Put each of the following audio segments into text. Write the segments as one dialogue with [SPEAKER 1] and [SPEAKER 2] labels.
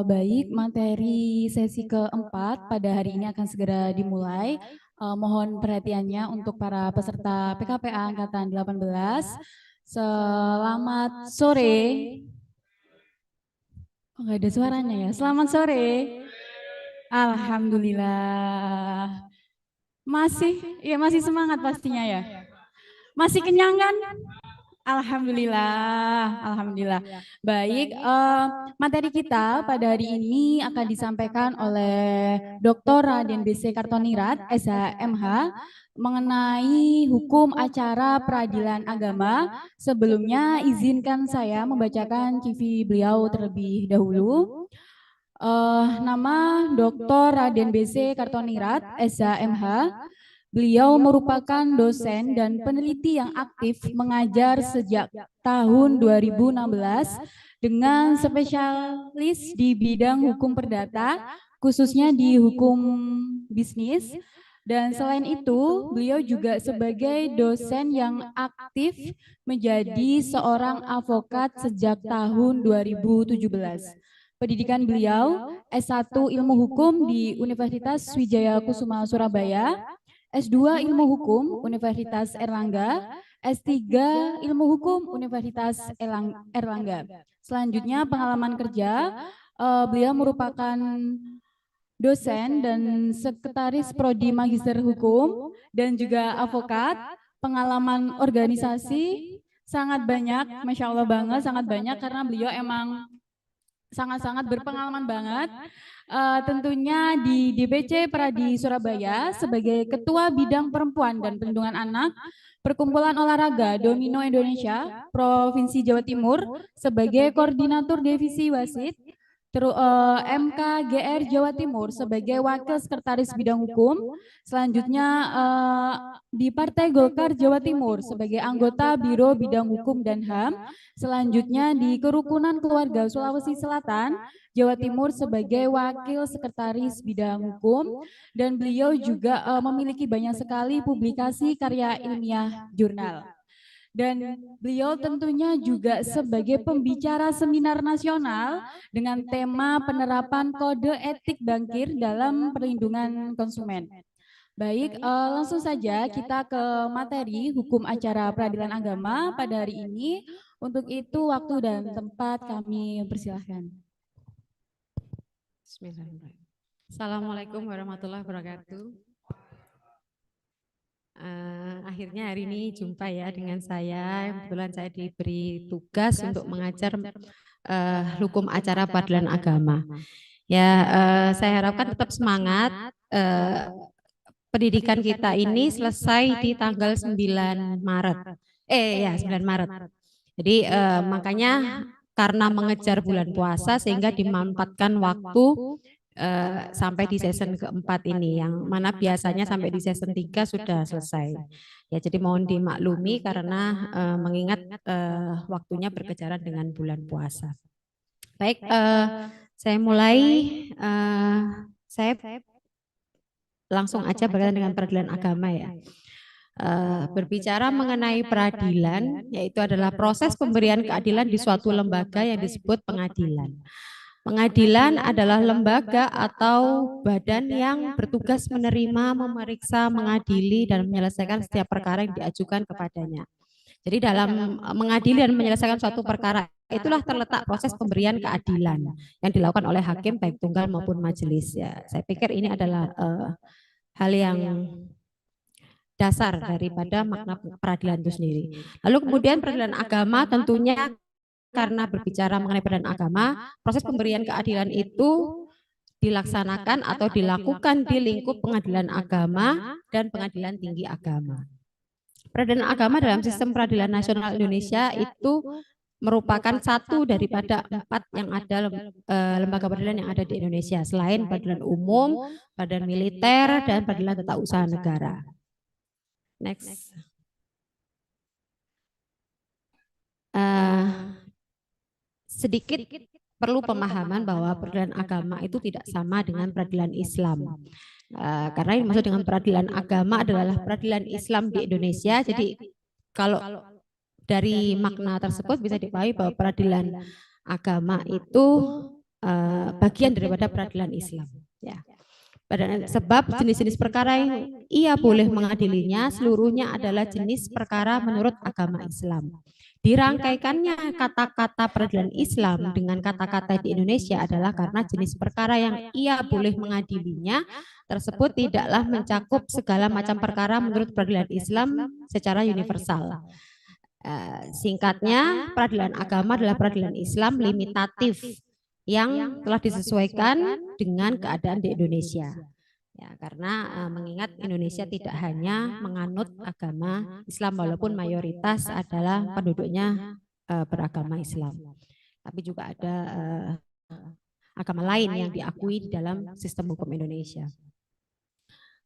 [SPEAKER 1] Baik, materi sesi keempat pada hari ini akan segera dimulai. Mohon perhatiannya untuk para peserta PKPA Angkatan 18. Selamat sore. Oh, nggak ada suaranya ya. Selamat sore. Alhamdulillah. Masih semangat pastinya ya. Masih kenyang kan? Alhamdulillah, alhamdulillah. Baik, materi kita pada hari ini akan disampaikan oleh Dr. Raden BC Kartonirat, SHMH, mengenai hukum acara peradilan agama. Sebelumnya, izinkan saya membacakan CV beliau terlebih dahulu. Nama Dr. Raden BC Kartonirat, SHMH. Beliau merupakan dosen dan peneliti yang aktif mengajar sejak tahun 2016 dengan spesialis di bidang hukum perdata, khususnya di hukum bisnis. Dan selain itu, beliau juga sebagai dosen yang aktif menjadi seorang avokat sejak tahun 2017. Pendidikan beliau S1 Ilmu Hukum di Universitas Wijaya Kusuma Surabaya, S2 Ilmu Hukum Universitas Erlangga, S3 Ilmu Hukum Universitas Erlangga. Selanjutnya pengalaman kerja, beliau merupakan dosen dan sekretaris prodi magister hukum dan juga avokat. Pengalaman organisasi sangat banyak, Masya Allah banget, sangat banyak karena beliau emang sangat-sangat berpengalaman banget. Tentunya di DPC Pradi Surabaya sebagai Ketua Bidang Perempuan dan Perlindungan Anak, Perkumpulan Olahraga Domino Indonesia, Provinsi Jawa Timur, sebagai Koordinator Divisi Wasit, MKGR Jawa Timur sebagai Wakil Sekretaris Bidang Hukum, selanjutnya di Partai Golkar Jawa Timur sebagai anggota Biro Bidang Hukum dan HAM, selanjutnya di Kerukunan Keluarga Sulawesi Selatan, Jawa Timur sebagai Wakil Sekretaris Bidang Hukum, dan beliau juga memiliki banyak sekali publikasi karya ilmiah jurnal. Dan beliau tentunya juga sebagai pembicara seminar nasional dengan tema penerapan kode etik bankir dalam perlindungan konsumen. Baik, langsung saja kita ke materi hukum acara peradilan agama pada hari ini. Untuk itu waktu dan tempat kami persilahkan.
[SPEAKER 2] Bismillahirrahmanirrahim. Assalamualaikum warahmatullahi wabarakatuh. Akhirnya hari ini jumpa ya dengan saya. Kebetulan saya diberi tugas untuk mengajar hukum acara peradilan agama. Ya, saya harapkan tetap semangat. Pendidikan kita ini selesai di tanggal 9 Maret. 9 Maret. Jadi makanya karena mengejar bulan puasa sehingga dimanfaatkan waktu sampai di season keempat ini, yang mana biasanya sampai di season 3 sudah selesai. Ya, jadi mohon dimaklumi karena mengingat waktunya berkejaran dengan bulan puasa. Baik, saya mulai. Saya langsung aja berkaitan dengan peradilan agama ya. Berbicara mengenai peradilan, yaitu adalah proses pemberian keadilan di suatu lembaga yang disebut pengadilan. Pengadilan adalah lembaga atau badan yang bertugas menerima, memeriksa, mengadili, dan menyelesaikan setiap perkara yang diajukan kepadanya. Jadi dalam mengadili dan menyelesaikan suatu perkara itulah terletak proses pemberian keadilan yang dilakukan oleh hakim baik tunggal maupun majelis. Ya, saya pikir ini adalah hal yang dasar daripada makna peradilan itu sendiri. Lalu kemudian peradilan agama tentunya karena berbicara mengenai peradilan agama, proses pemberian keadilan itu dilaksanakan atau dilakukan di lingkup pengadilan agama dan pengadilan tinggi agama. Peradilan agama dalam sistem peradilan nasional Indonesia itu merupakan satu daripada 4 yang ada lembaga peradilan yang ada di Indonesia, selain peradilan umum, peradilan militer, dan peradilan tata usaha negara. Next. Sedikit perlu pemahaman bahwa peradilan agama itu tidak sama dengan peradilan Islam. Karena yang dimaksud dengan peradilan agama adalah peradilan Islam di Indonesia. Jadi kalau dari makna tersebut bisa dipahami bahwa peradilan agama itu bagian daripada peradilan Islam. Ya. Sebab jenis-jenis perkara yang ia boleh mengadilinya seluruhnya adalah jenis perkara menurut agama Islam. Dirangkaikannya kata-kata peradilan Islam dengan kata-kata di Indonesia adalah karena jenis perkara yang ia boleh mengadilinya tersebut tidaklah mencakup segala macam perkara menurut peradilan Islam secara universal. Singkatnya, peradilan agama adalah peradilan Islam limitatif yang telah disesuaikan dengan keadaan di Indonesia. Ya, karena mengingat Indonesia tidak hanya menganut agama Islam walaupun mayoritas adalah penduduknya beragama Islam, tapi juga ada agama lain yang diakui di dalam sistem hukum Indonesia.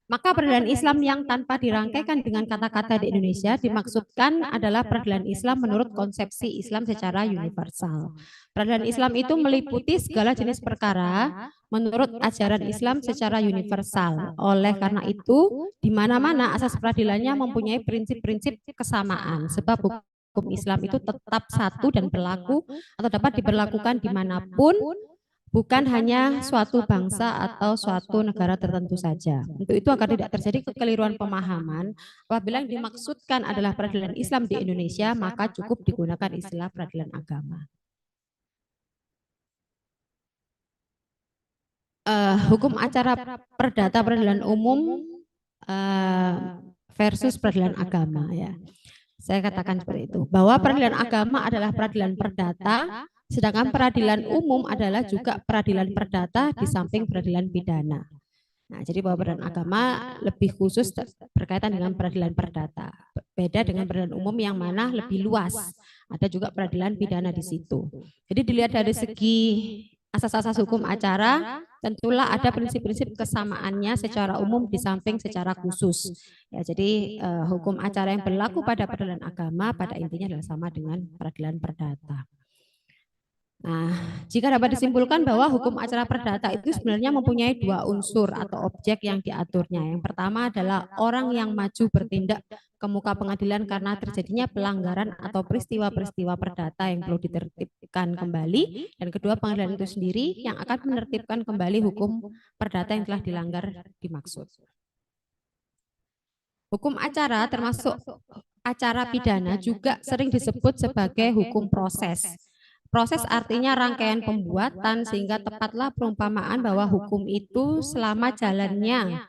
[SPEAKER 2] Maka peradilan Islam yang tanpa dirangkaikan dengan kata-kata di Indonesia dimaksudkan adalah peradilan Islam menurut konsepsi Islam secara universal. Peradilan Islam itu meliputi segala jenis perkara menurut ajaran Islam secara universal. Oleh karena itu, di mana-mana asas peradilannya mempunyai prinsip-prinsip kesamaan, sebab hukum Islam itu tetap satu dan berlaku atau dapat diberlakukan dimanapun, bukan hanya suatu bangsa atau suatu negara tertentu saja. Untuk itu agar tidak terjadi kekeliruan pemahaman, apabila yang dimaksudkan adalah peradilan Islam di Indonesia, maka cukup digunakan istilah peradilan agama. Hukum acara perdata peradilan umum versus peradilan agama, ya. Saya katakan seperti itu, bahwa peradilan agama adalah peradilan perdata, sedangkan peradilan umum adalah juga peradilan perdata di samping peradilan pidana. Nah, jadi bahwa peradilan agama lebih khusus berkaitan dengan peradilan perdata. Beda dengan peradilan umum yang mana lebih luas. Ada juga peradilan pidana di situ. Jadi dilihat dari segi asas-asas hukum acara, tentulah ada prinsip-prinsip kesamaannya secara umum di samping secara khusus. Ya, jadi hukum acara yang berlaku pada peradilan agama pada intinya adalah sama dengan peradilan perdata. Nah, jika dapat disimpulkan bahwa hukum acara perdata itu sebenarnya mempunyai dua unsur atau objek yang diaturnya. Yang pertama adalah orang yang maju bertindak ke muka pengadilan karena terjadinya pelanggaran atau peristiwa-peristiwa perdata yang perlu ditertibkan kembali. Dan kedua, pengadilan itu sendiri yang akan menertibkan kembali hukum perdata yang telah dilanggar dimaksud. Hukum acara termasuk acara pidana juga sering disebut sebagai hukum proses. Proses artinya rangkaian pembuatan, sehingga tepatlah perumpamaan bahwa hukum itu selama jalannya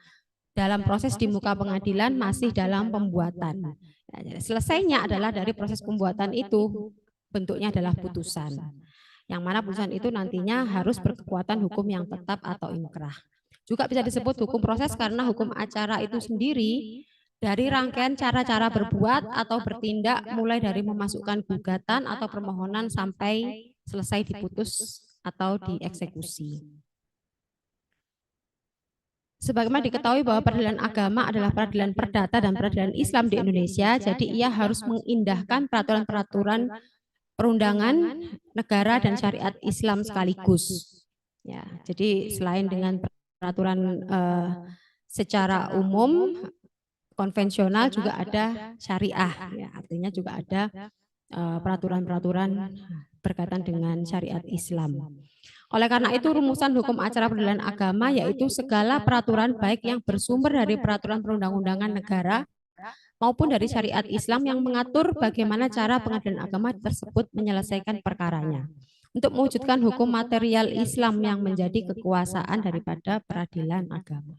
[SPEAKER 2] dalam proses di muka pengadilan masih dalam pembuatan. Selesainya adalah dari proses pembuatan itu, bentuknya adalah putusan. Yang mana putusan itu nantinya harus berkekuatan hukum yang tetap atau inkrah. Juga bisa disebut hukum proses karena hukum acara itu sendiri dari rangkaian cara-cara berbuat atau bertindak mulai dari memasukkan gugatan atau permohonan sampai selesai diputus atau dieksekusi. Sebagaimana diketahui bahwa peradilan agama adalah peradilan perdata dan peradilan Islam di Indonesia, jadi ia harus mengindahkan peraturan-peraturan perundangan negara dan syariat Islam sekaligus. Ya, jadi selain dengan peraturan secara umum konvensional juga ada syariah, ya, artinya juga ada peraturan-peraturan berkaitan dengan syariat Islam. Oleh karena itu rumusan hukum acara peradilan agama yaitu segala peraturan baik yang bersumber dari peraturan perundang-undangan negara maupun dari syariat Islam yang mengatur bagaimana cara pengadilan agama tersebut menyelesaikan perkaranya untuk mewujudkan hukum material Islam yang menjadi kekuasaan daripada peradilan agama.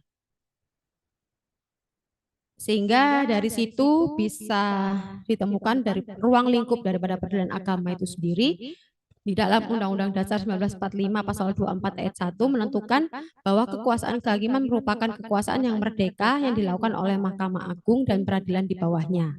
[SPEAKER 2] Sehingga dari situ bisa ditemukan dari ruang lingkup daripada peradilan agama itu sendiri. Di dalam Undang-Undang Dasar 1945 Pasal 24 Ayat 1 menentukan bahwa kekuasaan kehakiman merupakan kekuasaan yang merdeka yang dilakukan oleh Mahkamah Agung dan peradilan di bawahnya.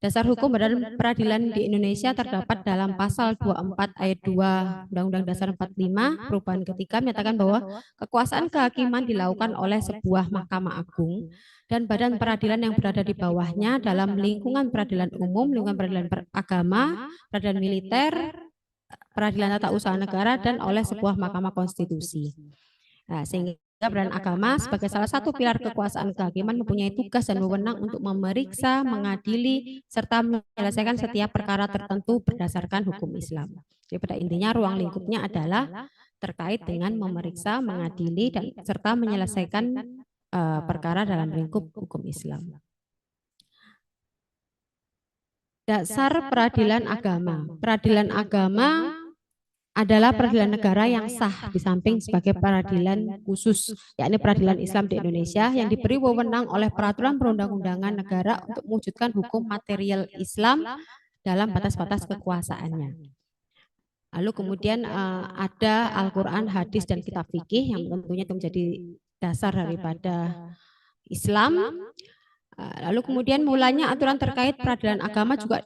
[SPEAKER 2] Dasar hukum badan peradilan di Indonesia terdapat dalam Pasal 24 Ayat 2 Undang-Undang Dasar 45 perubahan ketiga menyatakan bahwa kekuasaan kehakiman dilakukan oleh sebuah Mahkamah Agung dan badan peradilan yang berada di bawahnya dalam lingkungan peradilan umum, lingkungan peradilan agama, peradilan militer, peradilan tata usaha negara, dan oleh sebuah Mahkamah Konstitusi. Nah, sehingga peradilan agama sebagai salah satu pilar kekuasaan kehakiman mempunyai tugas dan wewenang untuk memeriksa, mengadili, serta menyelesaikan setiap perkara tertentu berdasarkan hukum Islam. Jadi pada intinya ruang lingkupnya adalah terkait dengan memeriksa, mengadili, dan serta menyelesaikan perkara dalam lingkup hukum Islam. Dasar peradilan agama. Peradilan agama adalah peradilan negara yang sah di samping sebagai peradilan khusus, yakni peradilan Islam di Indonesia yang diberi wewenang oleh peraturan perundang-undangan negara untuk mewujudkan hukum material Islam dalam batas-batas kekuasaannya. Lalu kemudian ada Al-Quran, hadis, dan kitab fikih yang tentunya itu menjadi dasar daripada Islam. Lalu kemudian mulanya aturan terkait peradilan agama juga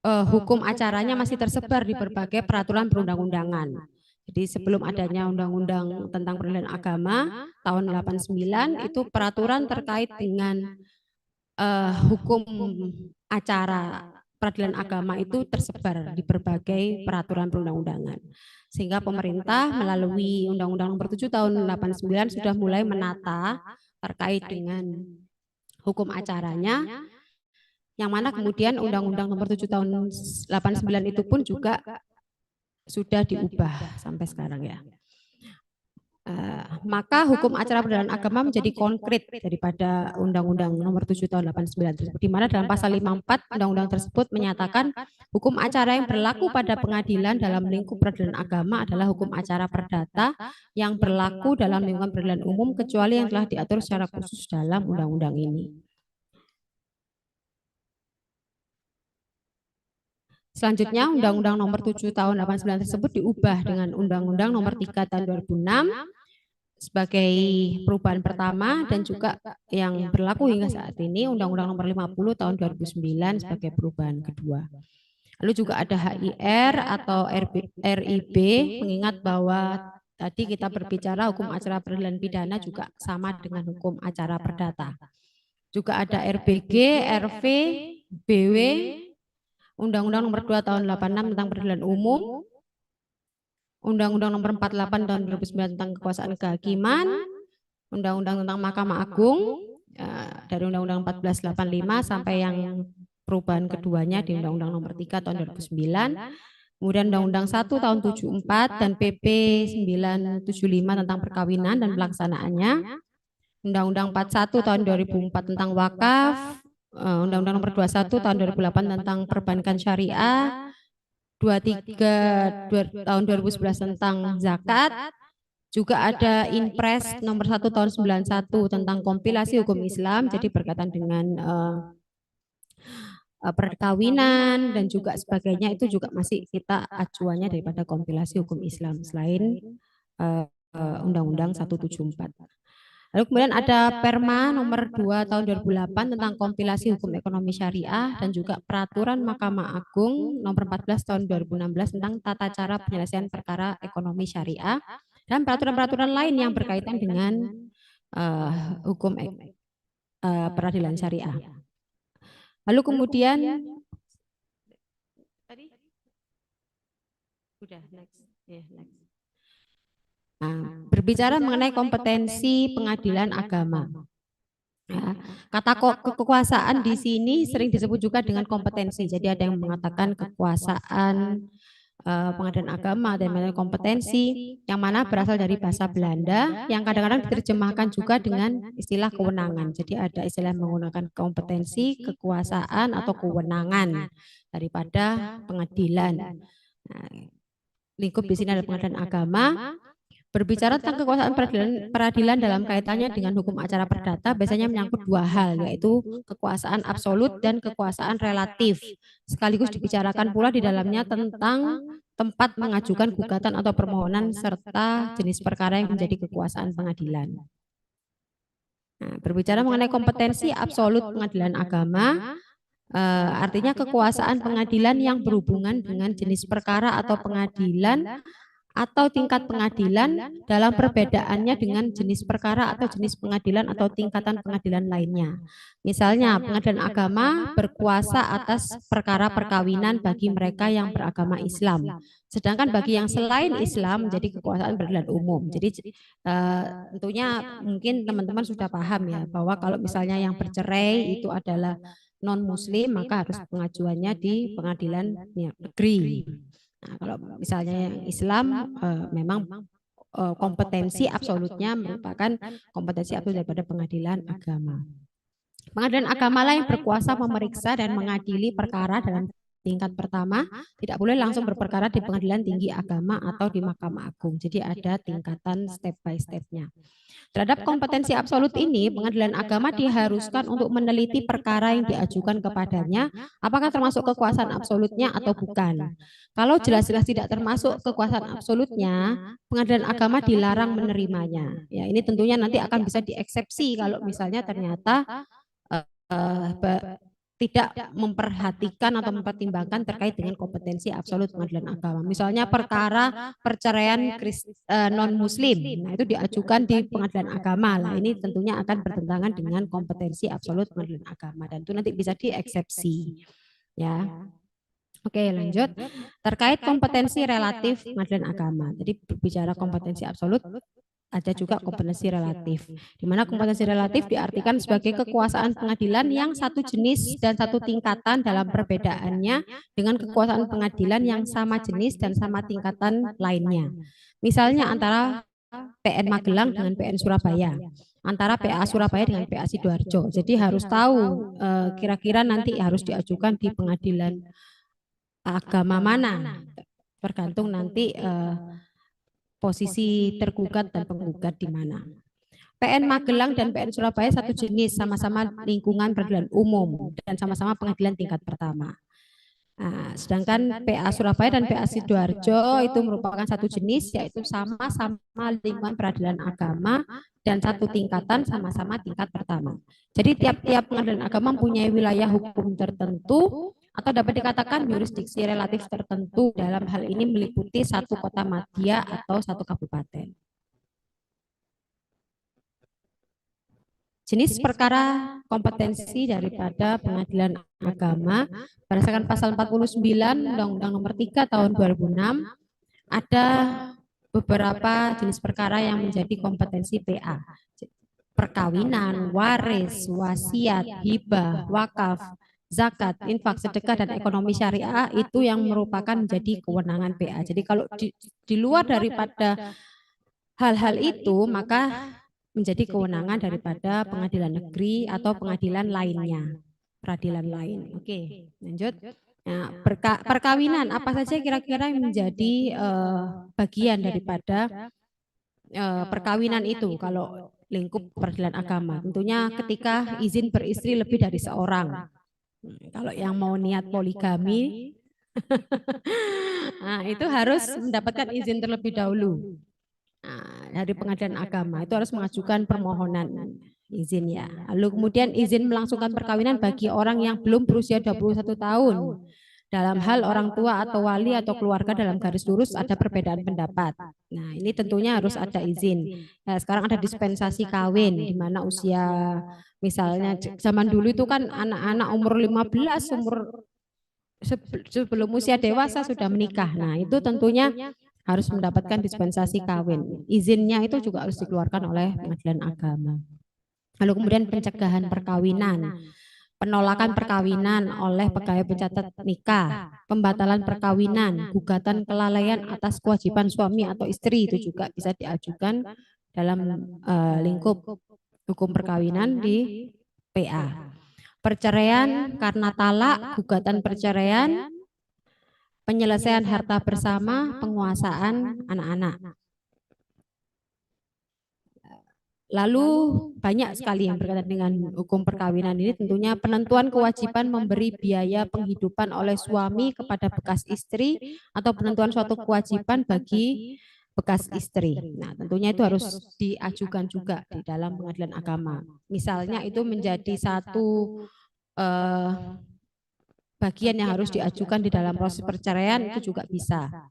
[SPEAKER 2] hukum acaranya masih tersebar di berbagai peraturan perundang-undangan. Jadi sebelum adanya undang-undang tentang peradilan agama tahun 89 itu peraturan terkait dengan hukum acara peradilan agama itu tersebar di berbagai peraturan perundang-undangan. Sehingga pemerintah melalui Undang-Undang Nomor 7 Tahun 89 sudah mulai menata terkait dengan hukum acaranya, yang mana kemudian Undang-Undang Nomor 7 Tahun 89 itu pun juga sudah diubah sampai sekarang ya. Maka hukum acara peradilan agama menjadi konkret daripada Undang-Undang Nomor 7 Tahun 89 tersebut, di mana dalam pasal 54 Undang-Undang tersebut menyatakan hukum acara yang berlaku pada pengadilan dalam lingkup peradilan agama adalah hukum acara perdata yang berlaku dalam lingkungan peradilan umum kecuali yang telah diatur secara khusus dalam undang-undang ini. Selanjutnya, Undang-Undang Nomor 7 Tahun 89 tersebut diubah dengan Undang-Undang Nomor 3 Tahun 2006 sebagai perubahan pertama, dan juga yang berlaku hingga saat ini Undang-Undang Nomor 50 Tahun 2009 sebagai perubahan kedua. Lalu juga ada HIR atau RIB, mengingat bahwa tadi kita berbicara hukum acara peradilan pidana juga sama dengan hukum acara perdata. Juga ada RBG, RV, BW, Undang-Undang Nomor 2 Tahun 86 tentang peradilan umum, Undang-Undang Nomor 48 Tahun 2009 tentang kekuasaan kehakiman, Undang-Undang tentang Mahkamah Agung, dari Undang-Undang 1485 sampai yang perubahan keduanya di Undang-Undang Nomor 3 Tahun 2009, kemudian Undang-Undang 1 Tahun 74 dan PP 975 tentang perkawinan dan pelaksanaannya, Undang-Undang 41 Tahun 2004 tentang wakaf, Undang-Undang Nomor 21 Tahun 2008 tentang perbankan syariah, 23 Tahun 2011 tentang zakat, juga ada Inpres Nomor 1 Tahun 91 tentang kompilasi hukum Islam, jadi berkaitan dengan perkawinan dan juga sebagainya, itu juga masih kita acuannya daripada kompilasi hukum Islam selain Undang-Undang 174. Lalu kemudian ada Perma Nomor 2 Tahun 2008 tentang kompilasi hukum ekonomi syariah, dan juga Peraturan Mahkamah Agung Nomor 14 Tahun 2016 tentang tata cara penyelesaian perkara ekonomi syariah, dan peraturan-peraturan lain yang berkaitan dengan hukum peradilan syariah. Lalu kemudian tadi udah next. Nah, berbicara mengenai kompetensi pengadilan agama. Ya, kata kekuasaan di sini sering disebut juga dengan kompetensi. Jadi ada yang mengatakan kekuasaan pengadilan agama dan kompetensi, yang mana berasal dari bahasa Belanda yang kadang-kadang diterjemahkan juga dengan istilah kewenangan. Jadi ada istilah menggunakan kompetensi, kekuasaan atau kewenangan daripada pengadilan. Nah, lingkup di sini ada pengadilan agama. Berbicara tentang kekuasaan peradilan dalam kaitannya dengan hukum acara perdata biasanya menyangkut dua hal, yaitu kekuasaan absolut dan kekuasaan relatif. Sekaligus dibicarakan pula di dalamnya tentang tempat mengajukan gugatan atau permohonan serta jenis perkara yang menjadi kekuasaan pengadilan. Nah, berbicara mengenai kompetensi absolut pengadilan agama, artinya kekuasaan pengadilan yang berhubungan dengan jenis perkara atau pengadilan atau tingkat pengadilan dalam perbedaannya dengan jenis perkara atau jenis pengadilan atau tingkatan pengadilan lainnya. Misalnya pengadilan agama berkuasa atas perkara perkawinan bagi mereka yang beragama Islam. Sedangkan bagi yang selain Islam menjadi kekuasaan peradilan umum. Jadi tentunya mungkin teman-teman sudah paham ya bahwa kalau misalnya yang bercerai itu adalah non-muslim, maka harus pengajuannya di pengadilan negeri. Nah, kalau misalnya yang Islam memang kompetensi absolutnya merupakan kompetensi absolut daripada pengadilan agama. Pengadilan agama lah yang berkuasa memeriksa dan mengadili perkara dalam tingkat pertama, tidak boleh langsung berperkara di pengadilan tinggi agama atau di Mahkamah Agung. Jadi ada tingkatan step by step-nya. Terhadap kompetensi absolut ini, pengadilan agama diharuskan untuk meneliti perkara yang diajukan kepadanya, apakah termasuk kekuasaan absolutnya atau bukan. Kalau jelas-jelas tidak termasuk kekuasaan absolutnya, pengadilan agama dilarang menerimanya. Ya, ini tentunya nanti akan bisa dieksepsi kalau misalnya ternyata tidak memperhatikan atau mempertimbangkan terkait dengan kompetensi absolut pengadilan agama. Misalnya perkara perceraian non-muslim, nah itu diajukan di pengadilan agama. Nah ini tentunya akan bertentangan dengan kompetensi absolut pengadilan agama dan itu nanti bisa dieksepsi. Ya. Oke, lanjut. Terkait kompetensi relatif pengadilan agama. Jadi berbicara kompetensi absolut, ada juga kompetensi relatif. Di mana kompetensi relatif diartikan sebagai kekuasaan pengadilan yang satu jenis dan satu tingkatan dalam perbedaannya dengan kekuasaan pengadilan yang sama jenis dan sama tingkatan lainnya. Misalnya antara PN Magelang dengan PN Surabaya, antara PA Surabaya dengan PA Sidoarjo. Jadi harus tahu kira-kira nanti harus diajukan di pengadilan agama mana, tergantung nanti posisi tergugat dan penggugat di mana. PN Magelang dan PN Surabaya satu jenis, sama-sama lingkungan peradilan umum dan sama-sama pengadilan tingkat pertama. Nah, sedangkan PA Surabaya dan PA Sidoarjo itu merupakan satu jenis, yaitu sama-sama lingkungan peradilan agama dan satu tingkatan, sama-sama tingkat pertama. Jadi tiap-tiap pengadilan agama mempunyai wilayah hukum tertentu atau dapat dikatakan yurisdiksi relatif tertentu. Dalam hal ini meliputi satu kota madya atau satu kabupaten. Jenis perkara kompetensi daripada pengadilan agama berdasarkan pasal 49 Undang-Undang Nomor 3 Tahun 2006 ada beberapa jenis perkara yang menjadi kompetensi PA. Perkawinan, waris, wasiat, hibah, wakaf, zakat, infak, sedekah, dan ekonomi syariah itu yang merupakan menjadi kewenangan PA. Jadi kalau di luar daripada hal-hal itu, maka menjadi kewenangan daripada pengadilan negeri atau pengadilan lainnya, peradilan lain. Oke, lanjut. Nah, perkawinan apa saja kira-kira yang menjadi bagian daripada perkawinan itu kalau lingkup peradilan agama? Tentunya ketika izin beristri lebih dari seorang. Kalau yang mau niat poligami, nah, itu harus mendapatkan izin terlebih dahulu. Nah, dari pengadilan agama itu harus mengajukan permohonan izin ya. Lalu kemudian izin melangsungkan perkawinan bagi orang yang belum berusia 21 tahun. Dalam hal orang tua atau wali atau keluarga dalam garis lurus ada perbedaan pendapat. Nah, ini tentunya harus ada izin. Nah, sekarang ada dispensasi kawin di mana usia misalnya zaman dulu itu kan anak-anak umur 15 sebelum usia dewasa sudah menikah. Nah, itu tentunya harus mendapatkan dispensasi kawin. Izinnya itu juga harus dikeluarkan oleh pengadilan agama. Lalu kemudian pencegahan perkawinan, penolakan perkawinan oleh pegawai pencatat nikah, pembatalan perkawinan, gugatan kelalaian atas kewajiban suami atau istri itu juga bisa diajukan dalam lingkup hukum perkawinan di PA. Perceraian karena talak, gugatan perceraian, penyelesaian harta bersama, penguasaan anak-anak. Lalu banyak sekali yang berkaitan dengan hukum perkawinan ini, tentunya penentuan kewajiban memberi biaya penghidupan oleh suami kepada bekas istri atau penentuan suatu kewajiban bagi bekas istri. Nah, tentunya itu harus diajukan juga di dalam pengadilan agama. Misalnya itu menjadi satu bagian yang harus diajukan di dalam proses perceraian itu juga bisa.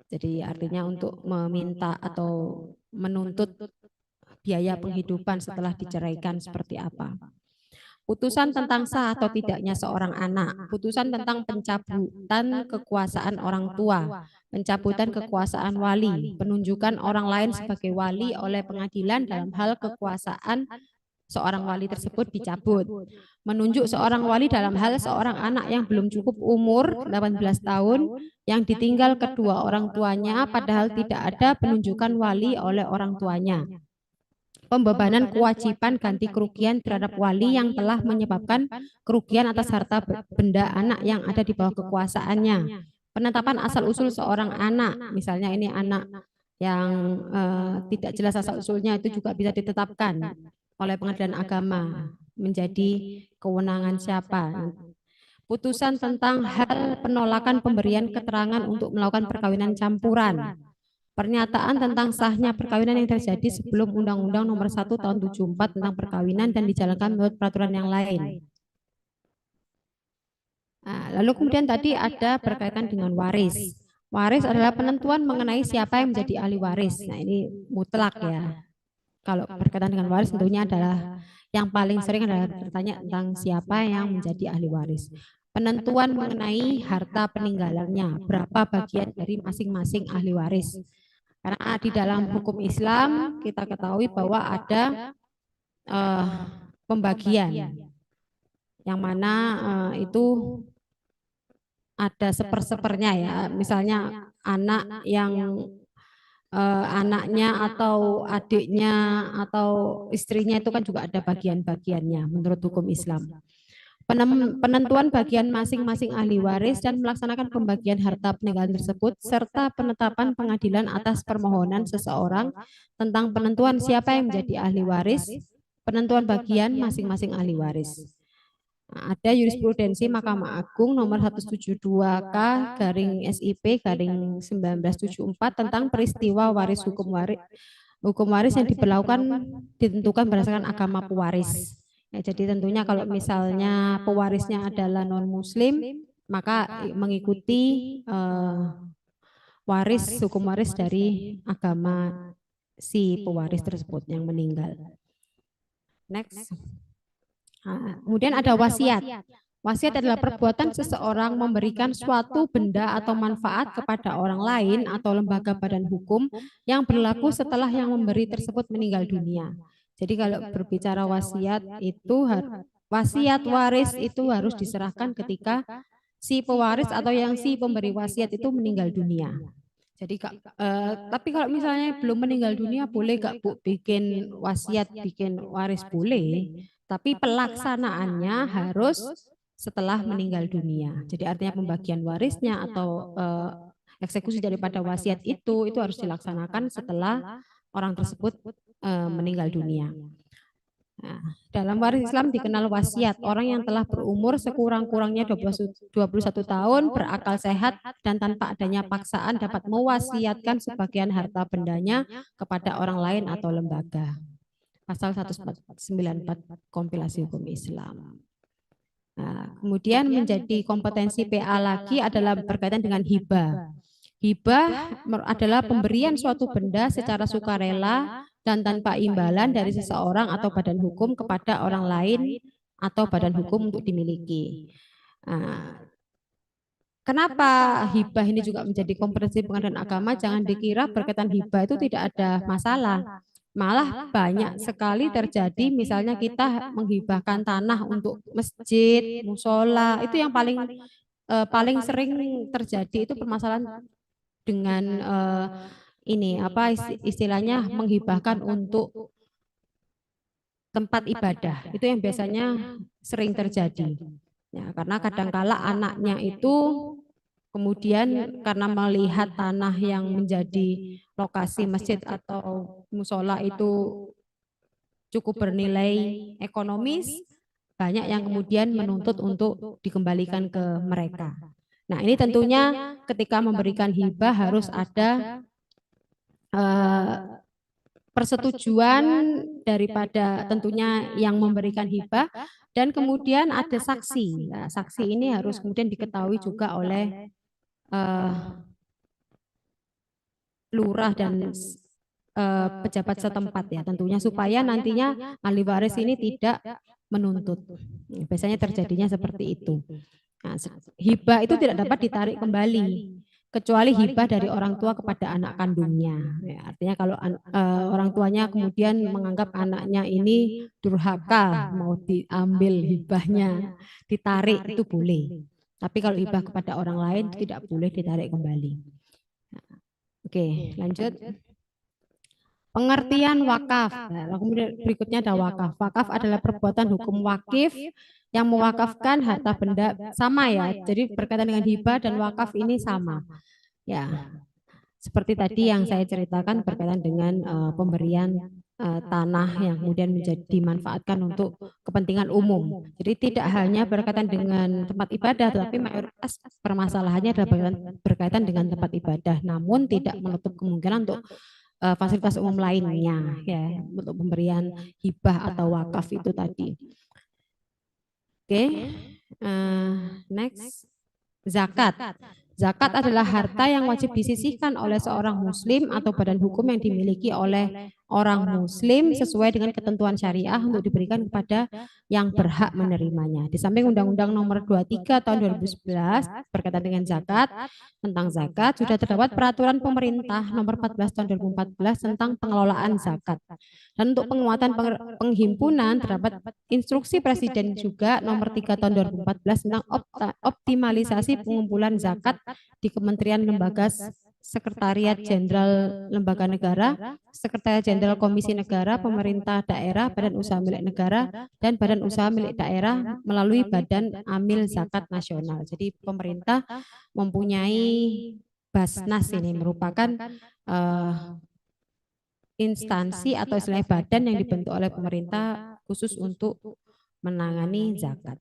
[SPEAKER 2] Jadi artinya untuk meminta atau menuntut biaya penghidupan setelah diceraikan seperti apa. Putusan tentang sah atau tidaknya seorang anak, putusan tentang pencabutan kekuasaan orang tua, pencabutan kekuasaan wali, penunjukan orang lain sebagai wali oleh pengadilan dalam hal kekuasaan seorang wali tersebut dicabut. Menunjuk seorang wali dalam hal seorang anak yang belum cukup umur 18 tahun yang ditinggal kedua orang tuanya padahal tidak ada penunjukan wali oleh orang tuanya. Pembebanan kewajiban ganti kerugian terhadap wali yang telah menyebabkan kerugian atas harta benda anak yang ada di bawah kekuasaannya. Penetapan asal-usul seorang anak, misalnya ini anak yang tidak jelas asal-usulnya itu juga bisa ditetapkan oleh pengadilan agama menjadi kewenangan siapa. Putusan tentang hal penolakan pemberian keterangan untuk melakukan perkawinan campuran. Pernyataan tentang sahnya perkawinan yang terjadi sebelum Undang-Undang Nomor 1 Tahun 74 tentang perkawinan dan dijalankan menurut peraturan yang lain. Nah, lalu kemudian tadi ada berkaitan dengan waris. Waris adalah penentuan mengenai siapa yang menjadi ahli waris. Nah, ini mutlak ya. Kalau berkaitan dengan waris tentunya adalah yang paling sering adalah bertanya tentang siapa yang menjadi ahli waris. Penentuan mengenai harta peninggalannya, berapa bagian dari masing-masing ahli waris. Karena di dalam hukum Islam kita ketahui bahwa ada pembagian yang mana itu ada seper-sepernya ya. Misalnya anak yang anaknya atau adiknya atau istrinya itu kan juga ada bagian-bagiannya menurut hukum Islam. Penentuan bagian masing-masing ahli waris dan melaksanakan pembagian harta peninggalan tersebut serta penetapan pengadilan atas permohonan seseorang tentang penentuan siapa yang menjadi ahli waris, penentuan bagian masing-masing ahli waris. Nah, ada jurisprudensi Mahkamah Agung nomor 172K/SIP/1974 tentang peristiwa waris hukum waris yang diberlakukan ditentukan berdasarkan agama pewaris. Ya, jadi tentunya kalau misalnya pewarisnya adalah non-muslim, maka mengikuti hukum waris dari agama si pewaris tersebut yang meninggal. Next. Nah, kemudian ada wasiat. Wasiat adalah perbuatan seseorang memberikan suatu benda atau manfaat kepada orang lain atau lembaga badan hukum yang berlaku setelah yang memberi tersebut meninggal dunia. Jadi kalau berbicara wasiat itu wasiat waris itu harus diserahkan ketika si pewaris atau yang si pemberi wasiat itu meninggal dunia. Jadi tapi kalau misalnya belum meninggal dunia boleh gak Bu bikin wasiat, bikin waris boleh, tapi pelaksanaannya harus setelah meninggal dunia. Jadi artinya pembagian warisnya atau eksekusi daripada wasiat itu harus dilaksanakan setelah orang tersebut meninggal dunia. Nah, dalam waris Islam dikenal wasiat orang yang telah berumur sekurang-kurangnya 21 tahun, berakal sehat dan tanpa adanya paksaan dapat mewasiatkan sebagian harta bendanya kepada orang lain atau lembaga. Pasal 194 kompilasi hukum Islam. Nah, kemudian menjadi kompetensi PA lagi adalah berkaitan dengan hibah. Hibah adalah pemberian suatu benda secara sukarela dan tanpa imbalan dari seseorang atau badan hukum kepada orang lain atau badan hukum untuk dimiliki. Nah, kenapa hibah ini juga menjadi kompetensi pengadilan agama? Jangan dikira berkaitan hibah itu tidak ada masalah. Malah banyak sekali terjadi misalnya kita menghibahkan tanah untuk masjid, musola, itu yang paling sering terjadi itu permasalahan dengan ini apa istilahnya menghibahkan untuk tempat ibadah. Itu yang biasanya sering terjadi. Ya, karena kadangkala anaknya itu kemudian karena melihat tanah yang menjadi lokasi masjid atau musola itu cukup bernilai ekonomis, banyak yang kemudian menuntut untuk dikembalikan ke mereka. Nah, ini tentunya ketika memberikan hibah harus ada persetujuan daripada tentunya yang memberikan hibah dan kemudian ada saksi. Nah, saksi ini harus kemudian diketahui juga oleh lurah dan pejabat setempat ya tentunya supaya nantinya ahli waris ini tidak menuntut. Biasanya terjadinya seperti itu. Nah, hibah itu tidak dapat ditarik kembali kecuali hibah dari orang tua kepada anak kandungnya. Ya, artinya kalau orang tuanya kemudian menganggap anaknya ini durhaka, mau diambil hibahnya, ditarik itu boleh. Tapi kalau hibah kepada orang lain itu tidak boleh ditarik kembali. Oke, lanjut. Pengertian wakaf. Nah, kemudian berikutnya ada wakaf. Wakaf adalah perbuatan hukum wakif yang mewakafkan harta benda, sama ya. Jadi berkaitan dengan hibah dan wakaf ini sama. Ya, seperti tadi yang saya ceritakan berkaitan dengan pemberian tanah yang kemudian menjadi dimanfaatkan untuk kepentingan umum. Jadi tidak hanya berkaitan dengan tempat ibadah, tetapi mayoritas permasalahannya adalah berkaitan dengan tempat ibadah, namun tidak menutup kemungkinan untuk fasilitas umum lainnya, ya, untuk pemberian hibah atau wakaf itu tadi. Oke, next, zakat. Zakat adalah harta yang wajib disisihkan oleh seorang muslim atau badan hukum yang dimiliki oleh orang muslim sesuai dengan ketentuan syariah untuk diberikan kepada yang berhak menerimanya. Di samping Undang-Undang Nomor 23 Tahun 2011 berkaitan dengan zakat, tentang zakat sudah terdapat peraturan pemerintah Nomor 14 Tahun 2014 tentang pengelolaan zakat. Dan untuk penguatan penghimpunan terdapat instruksi Presiden juga Nomor 3 Tahun 2014 tentang optimalisasi pengumpulan zakat di Kementerian Lembaga Sekretariat Jenderal Lembaga Negara, Sekretariat Jenderal Komisi Negara, Pemerintah Daerah, Badan Usaha Milik Negara, dan Badan Usaha Milik Daerah melalui Badan Amil Zakat Nasional. Jadi pemerintah mempunyai Basnas, ini merupakan instansi atau istilah badan yang dibentuk oleh pemerintah khusus untuk menangani zakat.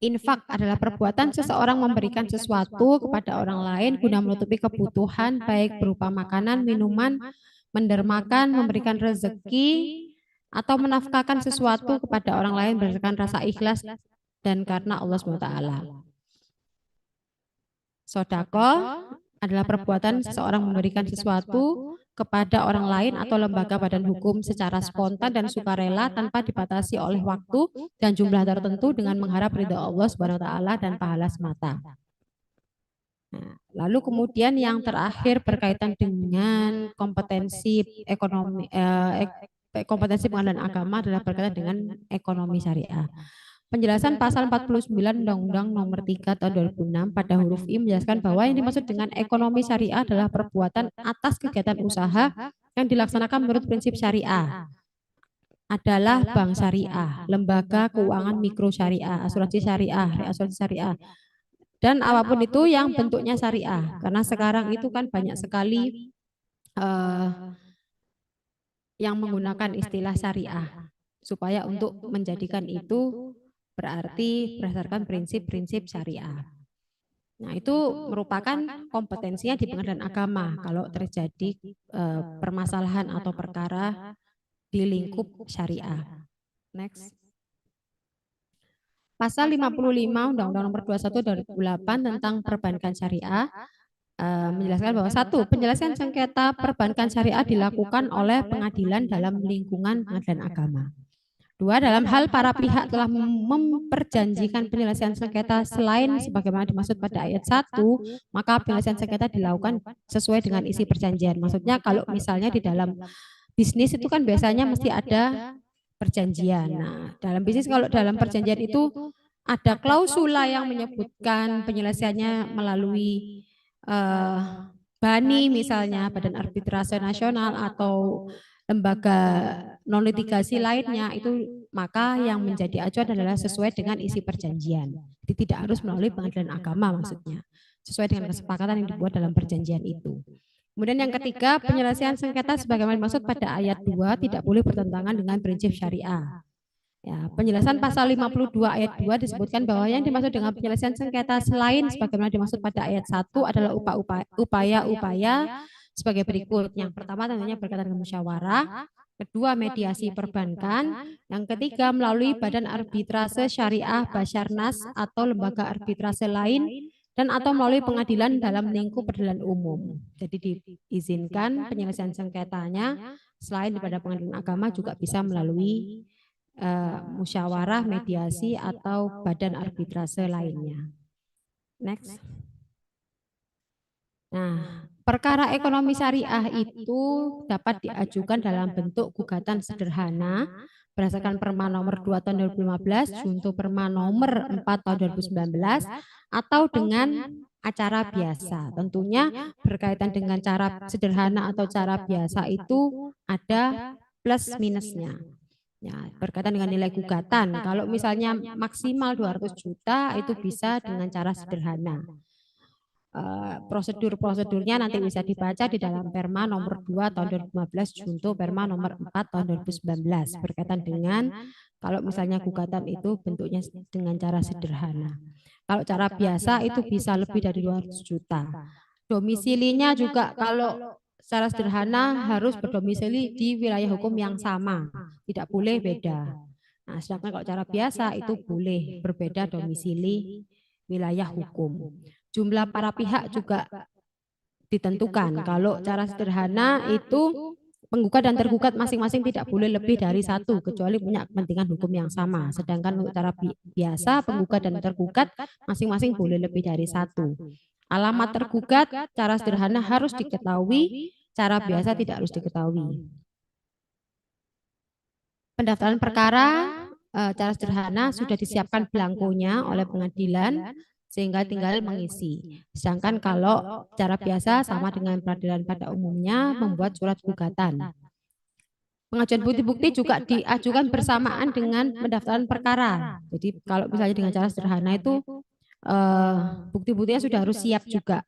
[SPEAKER 2] Infak adalah perbuatan seseorang memberikan sesuatu kepada orang lain guna menutupi kebutuhan baik berupa makanan, minuman, mendermakan, memberikan rezeki, atau menafkahkan sesuatu kepada orang lain berdasarkan rasa ikhlas dan karena Allah SWT. Sodako adalah perbuatan seseorang memberikan sesuatu kepada orang lain atau lembaga badan hukum secara spontan dan sukarela tanpa dibatasi oleh waktu dan jumlah tertentu dengan mengharap ridha Allah Subhanahu wa taala dan pahala semata. Nah, lalu kemudian yang terakhir berkaitan dengan kompetensi ekonomi kompetensi pengadilan agama adalah berkaitan dengan ekonomi syariah. Penjelasan pasal 49 Undang-Undang Nomor 3 Tahun 2006 pada huruf I menjelaskan bahwa yang dimaksud dengan ekonomi syariah adalah perbuatan atas kegiatan usaha yang dilaksanakan menurut prinsip syariah. Adalah bank syariah, lembaga keuangan mikro syariah, asuransi syariah, reasuransi syariah, dan apapun itu yang bentuknya syariah. Karena sekarang itu kan banyak sekali yang menggunakan istilah syariah supaya untuk menjadikan itu berarti berdasarkan prinsip-prinsip syariah. Nah, itu merupakan kompetensinya di pengadilan agama kalau terjadi permasalahan atau perkara di lingkup syariah. Next. Pasal 55 Undang-Undang Nomor 21 2008 tentang perbankan syariah menjelaskan bahwa satu, penyelesaian sengketa perbankan syariah dilakukan oleh pengadilan dalam lingkungan pengadilan agama. Dua, dalam hal para pihak telah memperjanjikan penyelesaian sengketa selain sebagaimana dimaksud pada ayat 1, maka penyelesaian sengketa dilakukan sesuai dengan isi perjanjian. Maksudnya kalau misalnya di dalam bisnis itu kan biasanya mesti ada perjanjian. Nah, dalam bisnis kalau dalam perjanjian itu ada klausula yang menyebutkan penyelesaiannya melalui BANI misalnya, Badan Arbitrase Nasional atau lembaga non litigasi lainnya, itu maka yang menjadi acuan adalah sesuai dengan isi perjanjian. Jadi tidak harus melalui pengadilan agama maksudnya, sesuai dengan kesepakatan yang dibuat dalam perjanjian itu. Kemudian yang ketiga, penyelesaian sengketa sebagaimana dimaksud pada ayat 2 tidak boleh bertentangan dengan prinsip syariah. Ya, penjelasan pasal 52 ayat 2 disebutkan bahwa yang dimaksud dengan penyelesaian sengketa selain sebagaimana dimaksud pada ayat 1 adalah upaya-upaya sebagai berikut. Yang pertama tentunya berkaitan dengan musyawarah, kedua mediasi perbankan, yang ketiga melalui badan arbitrase syariah Basarnas atau lembaga arbitrase lain, dan atau melalui pengadilan dalam lingkup peradilan umum. Jadi diizinkan penyelesaian sengketanya selain daripada pengadilan agama juga bisa melalui musyawarah, mediasi atau badan arbitrase lainnya. Next. Nah, perkara ekonomi syariah itu dapat diajukan dalam bentuk gugatan sederhana berdasarkan Perma nomor 2 tahun 2015 junto Perma nomor 4 tahun 2019 atau dengan acara biasa. Tentunya berkaitan dengan cara sederhana atau cara biasa itu ada plus minusnya. Ya, berkaitan dengan nilai gugatan. Kalau misalnya maksimal 200 juta itu bisa dengan cara sederhana. Prosedur-prosedurnya nanti bisa dibaca di dalam Perma nomor 2 tahun 2015 junto Perma nomor 4 tahun 2019 berkaitan dengan kalau misalnya gugatan itu bentuknya dengan cara sederhana. Kalau cara biasa itu bisa lebih dari 200 juta. Domisilinya juga kalau secara sederhana harus berdomisili di wilayah hukum yang sama, tidak boleh beda. Nah, sedangkan kalau cara biasa itu boleh berbeda domisili wilayah hukum. Jumlah para pihak juga ditentukan. Kalau cara sederhana itu penggugat dan tergugat masing-masing tidak boleh lebih dari satu kecuali punya kepentingan hukum yang sama. Sedangkan untuk cara biasa penggugat dan tergugat masing-masing boleh lebih dari satu. Alamat tergugat cara sederhana harus diketahui, cara biasa tidak harus diketahui. Pendaftaran perkara cara sederhana sudah disiapkan belangkonya oleh pengadilan sehingga tinggal mengisi. Sedangkan kalau cara biasa sama dengan peradilan pada umumnya membuat surat gugatan. Pengajuan bukti-bukti juga diajukan bersamaan dengan pendaftaran perkara. Jadi kalau misalnya dengan cara sederhana itu bukti-buktinya sudah harus siap juga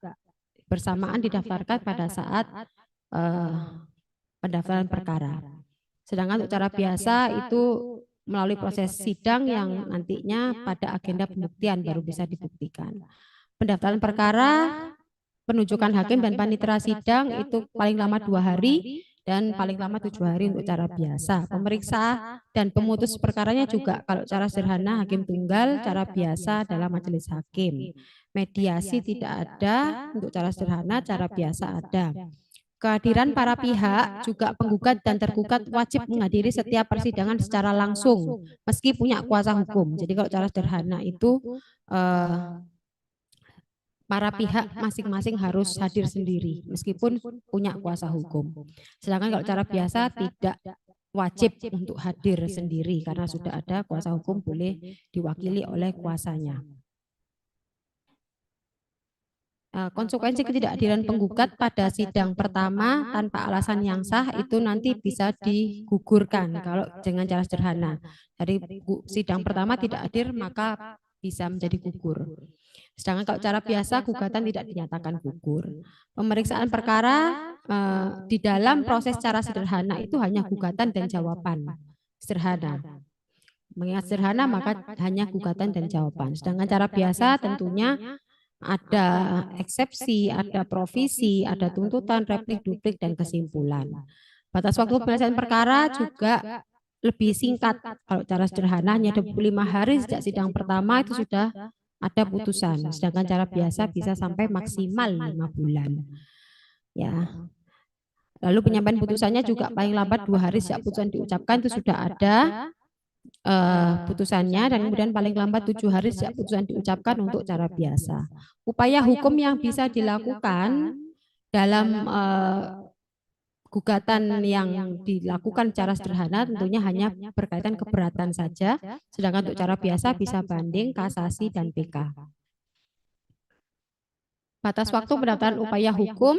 [SPEAKER 2] bersamaan didaftarkan pada saat pendaftaran perkara. Sedangkan untuk cara biasa itu melalui proses sidang yang nantinya pada agenda pembuktian baru bisa dibuktikan. Pendaftaran perkara, penunjukan hakim dan panitera sidang itu paling lama 2 hari dan paling lama 7 hari untuk cara biasa. Pemeriksa dan pemutus perkaranya juga kalau cara sederhana hakim tunggal, cara biasa dalam majelis hakim. Mediasi tidak ada untuk cara sederhana, cara biasa ada. Kehadiran para pihak juga penggugat dan tergugat wajib menghadiri setiap persidangan secara langsung meski punya kuasa hukum. Jadi kalau cara sederhana itu para pihak masing-masing harus hadir sendiri meskipun punya kuasa hukum. Sedangkan kalau cara biasa tidak wajib untuk hadir sendiri karena sudah ada kuasa hukum boleh diwakili oleh kuasanya. Konsekuensi ketidakhadiran penggugat pada sidang pertama tanpa alasan yang sah itu nanti bisa digugurkan kalau dengan cara sederhana. Jadi sidang pertama tidak hadir maka bisa menjadi gugur. Sedangkan kalau cara biasa gugatan tidak dinyatakan gugur. Pemeriksaan perkara di dalam proses cara sederhana itu hanya gugatan dan jawaban sederhana. Mengingat sederhana maka hanya gugatan dan jawaban. Sedangkan cara biasa tentunya ada eksepsi, ada provisi, ada tuntutan, replik, duplik, dan kesimpulan. Batas waktu penyelesaian perkara juga lebih singkat. Kalau cara sederhana hanya 25 hari sejak sidang pertama itu sudah ada putusan. Sedangkan cara biasa bisa sampai maksimal 5 bulan. Ya. Lalu penyampaian putusannya juga paling lambat 2 hari sejak putusan diucapkan itu sudah ada putusannya dan kemudian paling lambat 7 hari sejak putusan diucapkan untuk cara biasa. Upaya hukum yang bisa dilakukan dalam gugatan yang dilakukan secara sederhana tentunya hanya berkaitan keberatan saja, sedangkan untuk cara biasa bisa banding, kasasi, dan PK. Batas waktu pendaftaran upaya hukum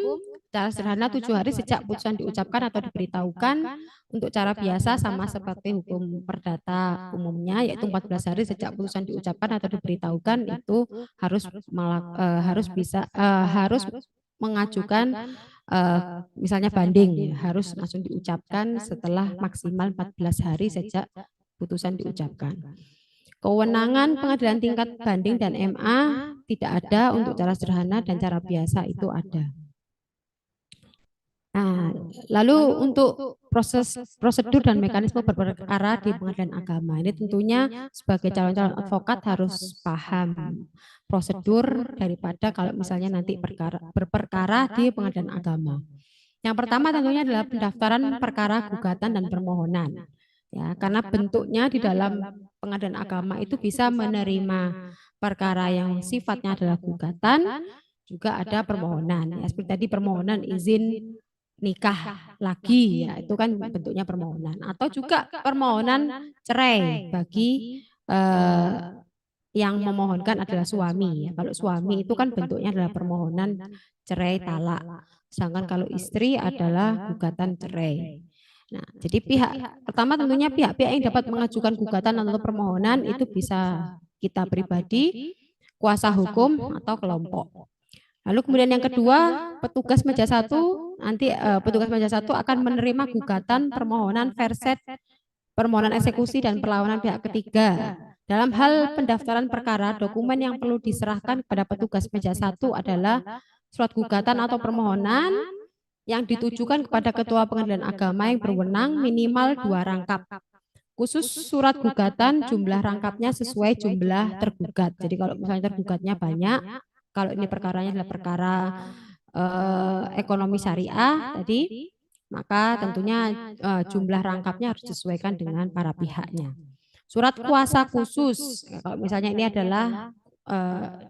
[SPEAKER 2] cara sederhana 7 hari sejak putusan diucapkan atau diberitahukan. Untuk cara biasa sama seperti hukum perdata umumnya yaitu 14 hari sejak putusan diucapkan atau diberitahukan itu harus mengajukan misalnya banding harus langsung diucapkan setelah maksimal 14 hari sejak putusan diucapkan. Kewenangan pengadilan tingkat banding dan MA tidak ada untuk cara sederhana dan cara biasa itu ada. Nah, lalu untuk prosedur dan mekanisme berperkara di pengadilan agama ini tentunya sebagai calon-calon advokat harus paham prosedur daripada kalau misalnya nanti berperkara di pengadilan agama. Yang pertama tentunya adalah pendaftaran perkara gugatan dan permohonan. Ya, karena bentuknya di dalam pengadilan agama itu bisa menerima perkara yang sifatnya adalah gugatan juga ada permohonan. Ya, seperti tadi permohonan izin nikah lagi, ya itu kan bentuknya permohonan. Atau juga permohonan cerai bagi yang memohonkan adalah suami. Ya, kalau suami itu kan bentuknya adalah permohonan cerai talak. Sedangkan kalau istri adalah gugatan cerai. Nah, jadi pihak pertama tentunya pihak-pihak yang dapat mengajukan gugatan atau permohonan itu bisa kita pribadi, kuasa hukum atau kelompok. Lalu kemudian yang kedua, petugas meja satu nanti petugas meja satu akan menerima gugatan, permohonan, verset, permohonan eksekusi dan perlawanan pihak ketiga. Dalam hal pendaftaran perkara, dokumen yang perlu diserahkan kepada petugas meja satu adalah surat gugatan atau permohonan yang ditujukan kepada Ketua Pengadilan Agama yang berwenang minimal 2 rangkap. Khusus surat gugatan jumlah rangkapnya sesuai jumlah tergugat. Jadi kalau misalnya tergugatnya banyak, kalau ini perkaranya adalah perkara ekonomi syariah tadi, maka tentunya jumlah rangkapnya harus disesuaikan dengan para pihaknya. Surat kuasa khusus, kalau misalnya ini adalah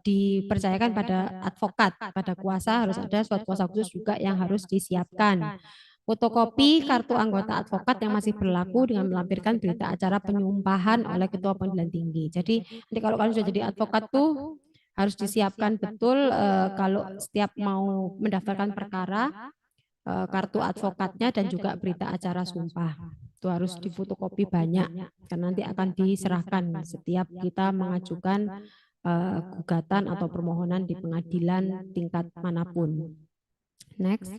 [SPEAKER 2] dipercayakan pada advokat, pada kuasa harus ada surat kuasa khusus juga yang harus disiapkan. Fotokopi kartu anggota advokat yang masih berlaku dengan melampirkan berita acara penyumpahan oleh Ketua Pengadilan Tinggi. Jadi nanti kalau kalian sudah jadi advokat tuh harus disiapkan betul kalau setiap mau mendaftarkan perkara kartu advokatnya dan juga berita acara sumpah. Itu harus difotokopi banyak karena nanti akan diserahkan setiap kita mengajukan gugatan atau permohonan di pengadilan tingkat manapun. Next.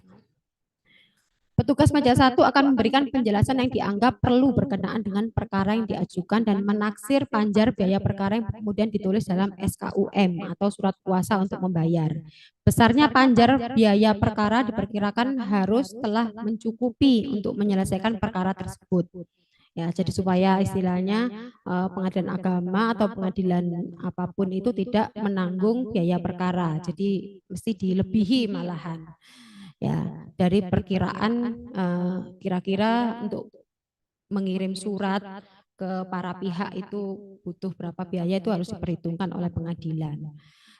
[SPEAKER 2] Petugas meja satu akan memberikan penjelasan yang dianggap perlu berkenaan dengan perkara yang diajukan dan menaksir panjar biaya perkara yang kemudian ditulis dalam SKUM atau surat kuasa untuk membayar. Besarnya panjar biaya perkara diperkirakan harus telah mencukupi untuk menyelesaikan perkara tersebut. Ya, jadi supaya istilahnya pengadilan agama atau pengadilan apapun itu tidak menanggung biaya perkara. Jadi mesti dilebihi malahan. Ya, dari perkiraan kira-kira untuk mengirim surat ke para pihak itu butuh berapa biaya itu harus diperhitungkan oleh pengadilan.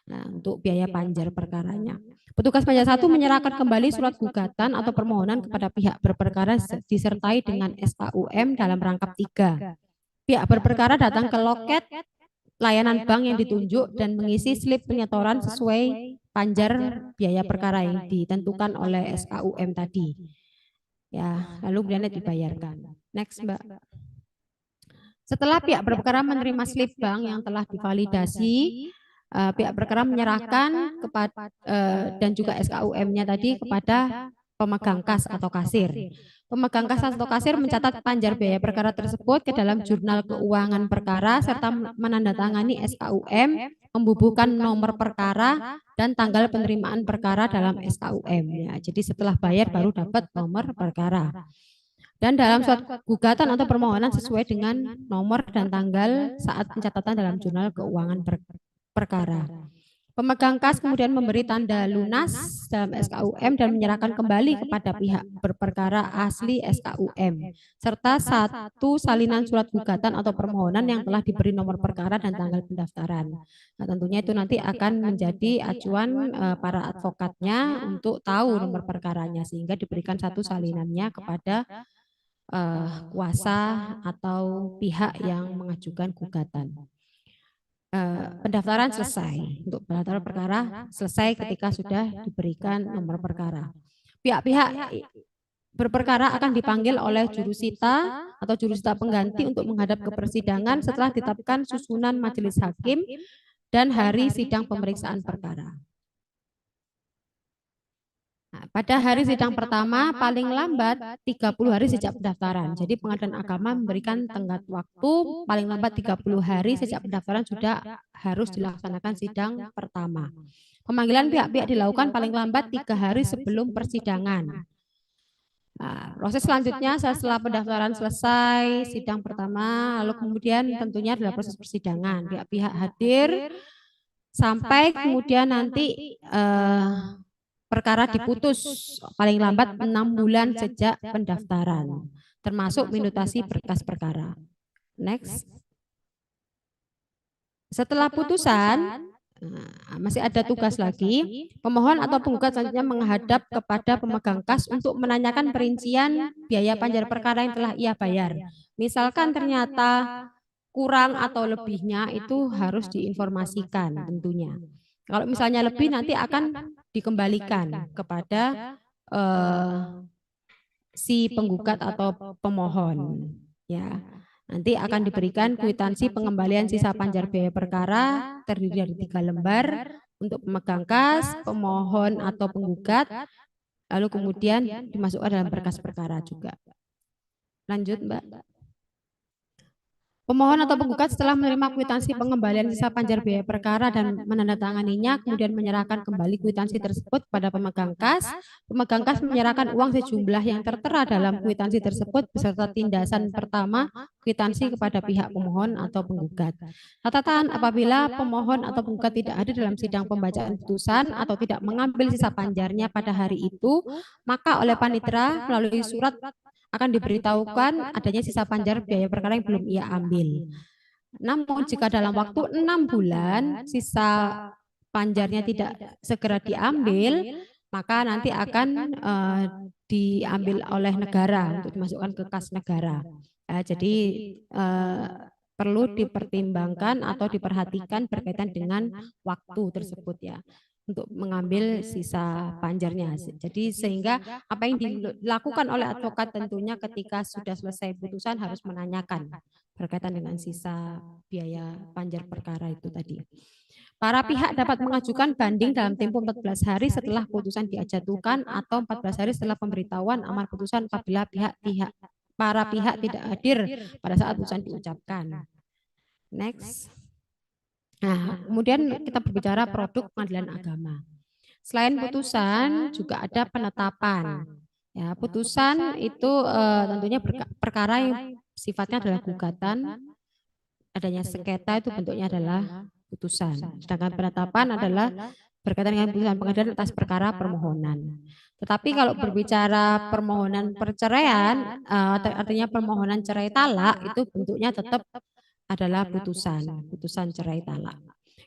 [SPEAKER 2] Nah, untuk biaya panjar perkaranya. Petugas meja satu menyerahkan kembali surat gugatan atau permohonan kepada pihak berperkara disertai dengan SKUM dalam rangkap 3. Pihak berperkara datang ke loket layanan bank yang ditunjuk dan mengisi slip penyetoran sesuai panjar biaya perkara yang ditentukan oleh SKUM tadi. Ya, lalu kemudian dibayarkan. Next, Mbak. Setelah pihak berperkara menerima slip bank yang telah divalidasi, pihak perkara menyerahkan kepada dan juga SKUM-nya tadi kepada pemegang kas atau kasir. Pemegang kas atau kasir mencatat panjar biaya perkara tersebut ke dalam jurnal keuangan perkara serta menandatangani SKUM, membubuhkan nomor perkara dan tanggal penerimaan perkara dalam SKUM. Ya, jadi setelah bayar baru dapat nomor perkara. Dan dalam surat gugatan atau permohonan sesuai dengan nomor dan tanggal saat pencatatan dalam jurnal keuangan perkara. Pemegang kas kemudian memberi tanda lunas dalam SKUM dan menyerahkan kembali kepada pihak berperkara asli SKUM serta satu salinan surat gugatan atau permohonan yang telah diberi nomor perkara dan tanggal pendaftaran. Nah, tentunya itu nanti akan menjadi acuan para advokatnya untuk tahu nomor perkaranya sehingga diberikan satu salinannya kepada kuasa atau pihak yang mengajukan gugatan. Pendaftaran selesai. Untuk pendaftaran perkara selesai ketika sudah diberikan nomor perkara. Pihak-pihak berperkara akan dipanggil oleh jurusita atau jurusita pengganti untuk menghadap ke persidangan setelah ditetapkan susunan majelis hakim dan hari sidang pemeriksaan perkara. Nah, pada hari sidang pertama paling lambat 30 hari sejak pendaftaran. Jadi Pengadilan Agama memberikan tenggat waktu paling lambat 30 hari sejak pendaftaran sudah harus dilaksanakan sidang pertama. Pemanggilan pihak-pihak dilakukan paling lambat 3 hari sebelum persidangan. Nah, proses selanjutnya setelah pendaftaran selesai, sidang pertama, lalu kemudian tentunya adalah proses persidangan. Pihak-pihak hadir sampai kemudian nanti perkara diputus paling lambat 6 bulan sejak pendaftaran, termasuk minutasi berkas perkara. Next. Setelah putusan, Nah, masih ada tugas lagi. Pemohon atau penggugat selanjutnya menghadap kepada pemegang kas untuk menanyakan perincian biaya panjar perkara yang telah ia bayar. Misalkan ternyata kurang atau lebihnya itu harus diinformasikan tentunya. Kalau misalnya lebih nanti akan dikembalikan kepada eh, si penggugat atau pemohon. Ya, nanti akan diberikan kwitansi pengembalian sisa panjar biaya perkara terdiri dari 3 lembar untuk pemegang kas, pemohon atau penggugat, lalu kemudian dimasukkan dalam berkas perkara juga. Lanjut, Mbak. Pemohon atau penggugat setelah menerima kwitansi pengembalian sisa panjar biaya perkara dan menandatanganinya, kemudian menyerahkan kembali kwitansi tersebut kepada pemegang kas. Pemegang kas menyerahkan uang sejumlah yang tertera dalam kwitansi tersebut beserta tindasan pertama kwitansi kepada pihak pemohon atau penggugat. Catatan, apabila pemohon atau penggugat tidak hadir dalam sidang pembacaan putusan atau tidak mengambil sisa panjarnya pada hari itu, maka oleh panitera melalui surat akan diberitahukan adanya sisa panjar biaya perkara yang belum ia ambil. Namun jika dalam waktu 6 bulan sisa panjarnya tidak segera diambil, maka nanti akan diambil oleh negara untuk dimasukkan ke kas negara. Jadi perlu dipertimbangkan atau diperhatikan berkaitan dengan waktu tersebut ya untuk mengambil sisa panjarnya. Jadi sehingga apa yang dilakukan oleh advokat tentunya ketika sudah selesai putusan harus menanyakan berkaitan dengan sisa biaya panjar perkara itu tadi. Para pihak dapat mengajukan banding dalam tempo 14 hari setelah putusan dijatuhkan atau 14 hari setelah pemberitahuan amar putusan apabila para pihak tidak hadir pada saat putusan diucapkan. Next. Nah, kemudian kita berbicara produk pengadilan agama. Selain putusan juga ada penetapan. Ya, putusan itu tentunya perkara yang sifatnya adalah gugatan, adanya sengketa itu bentuknya adalah putusan. Sedangkan penetapan adalah berkaitan dengan putusan pengadilan atas perkara permohonan. Tetapi kalau berbicara permohonan perceraian, artinya permohonan cerai talak itu bentuknya tetap adalah putusan cerai talak.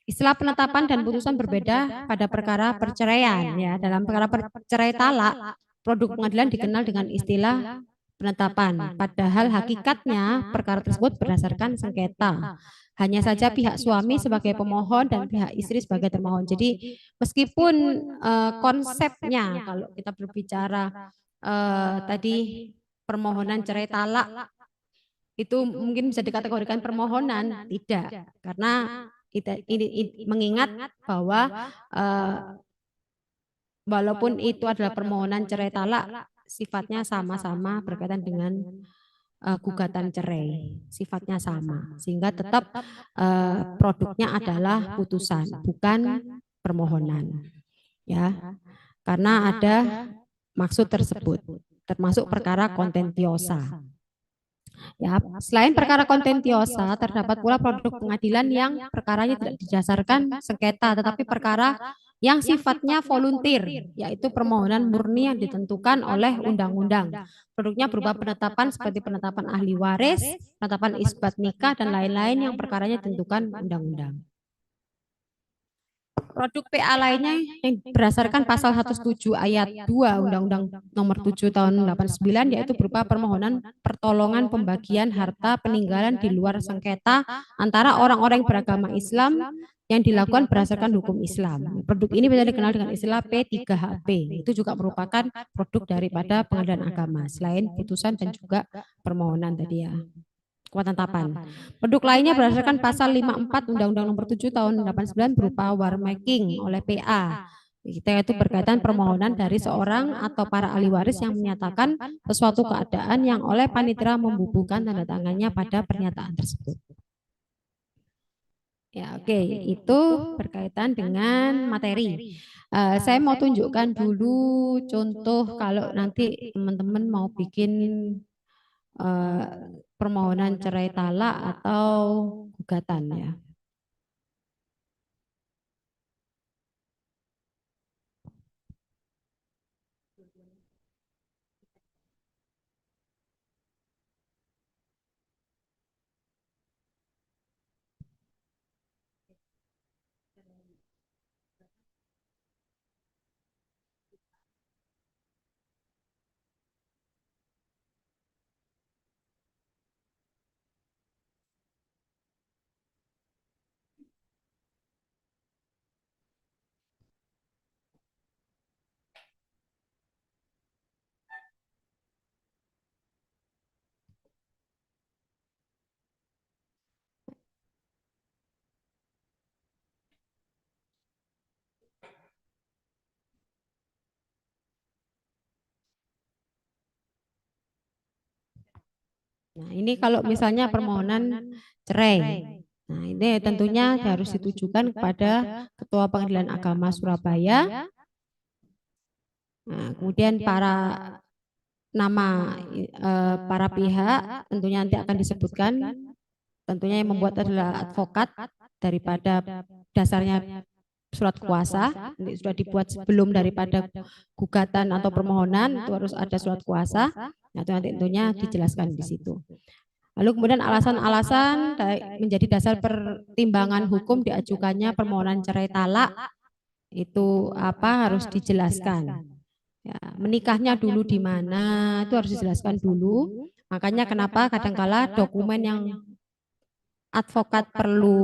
[SPEAKER 2] Istilah penetapan dan putusan berbeda pada perkara perceraian ya. Dalam perkara cerai talak, produk pengadilan dikenal dengan istilah penetapan. Padahal hakikatnya perkara tersebut berdasarkan sengketa. Hanya saja pihak suami sebagai pemohon dan pihak istri sebagai termohon. Jadi meskipun konsepnya kalau kita berbicara tadi permohonan cerai talak itu mungkin bisa dikategorikan permohonan, tidak, karena ini mengingat bahwa walaupun itu adalah permohonan cerai talak, sifatnya sama-sama berkaitan dengan gugatan cerai, sifatnya sama, sehingga tetap produknya adalah putusan, bukan permohonan, ya, karena ada maksud tersebut, termasuk perkara kontentiosa. Ya, selain perkara kontentiosa, terdapat pula produk pengadilan yang perkaranya tidak didasarkan sengketa, tetapi perkara yang sifatnya volunteer, yaitu permohonan murni yang ditentukan oleh undang-undang. Produknya berupa penetapan seperti penetapan ahli waris, penetapan isbat nikah, dan lain-lain yang perkaranya ditentukan undang-undang. Produk PA lainnya yang berdasarkan pasal 107 ayat 2 Undang-Undang nomor 7 tahun 89 yaitu berupa permohonan pertolongan pembagian harta peninggalan di luar sengketa antara orang-orang beragama Islam yang dilakukan berdasarkan hukum Islam. Produk ini bisa dikenal dengan istilah P3HP. Itu juga merupakan produk daripada pengadilan agama selain putusan dan juga permohonan tadi ya. Penetapan. Produk lainnya berdasarkan pasal 54 Undang-Undang nomor 7 tahun 89 berupa warmaking oleh PA. Kita itu berkaitan permohonan dari seorang atau para ahli waris yang menyatakan sesuatu keadaan yang oleh panitera membubuhkan tanda tangannya pada pernyataan tersebut. Ya, oke, itu berkaitan dengan materi. Saya mau tunjukkan dulu contoh kalau nanti teman-teman mau bikin permohonan cerai talak atau gugatan ya. Nah, ini kalau misalnya permohonan cerai. Nah, ini tentunya harus ditujukan kepada Ketua Pengadilan Agama Surabaya. Nah, kemudian para pihak tentunya nanti akan disebutkan. Tentunya yang membuat adalah advokat daripada dasarnya surat kuasa. Ini sudah dibuat sebelum daripada gugatan atau permohonan, itu harus ada surat kuasa. Nah, itu nanti tentunya dijelaskan di situ. Lalu kemudian alasan-alasan menjadi dasar pertimbangan hukum diajukannya permohonan cerai talak itu apa harus dijelaskan. Ya, menikahnya dulu di mana itu harus dijelaskan dulu. Makanya kenapa kadangkala dokumen yang advokat perlu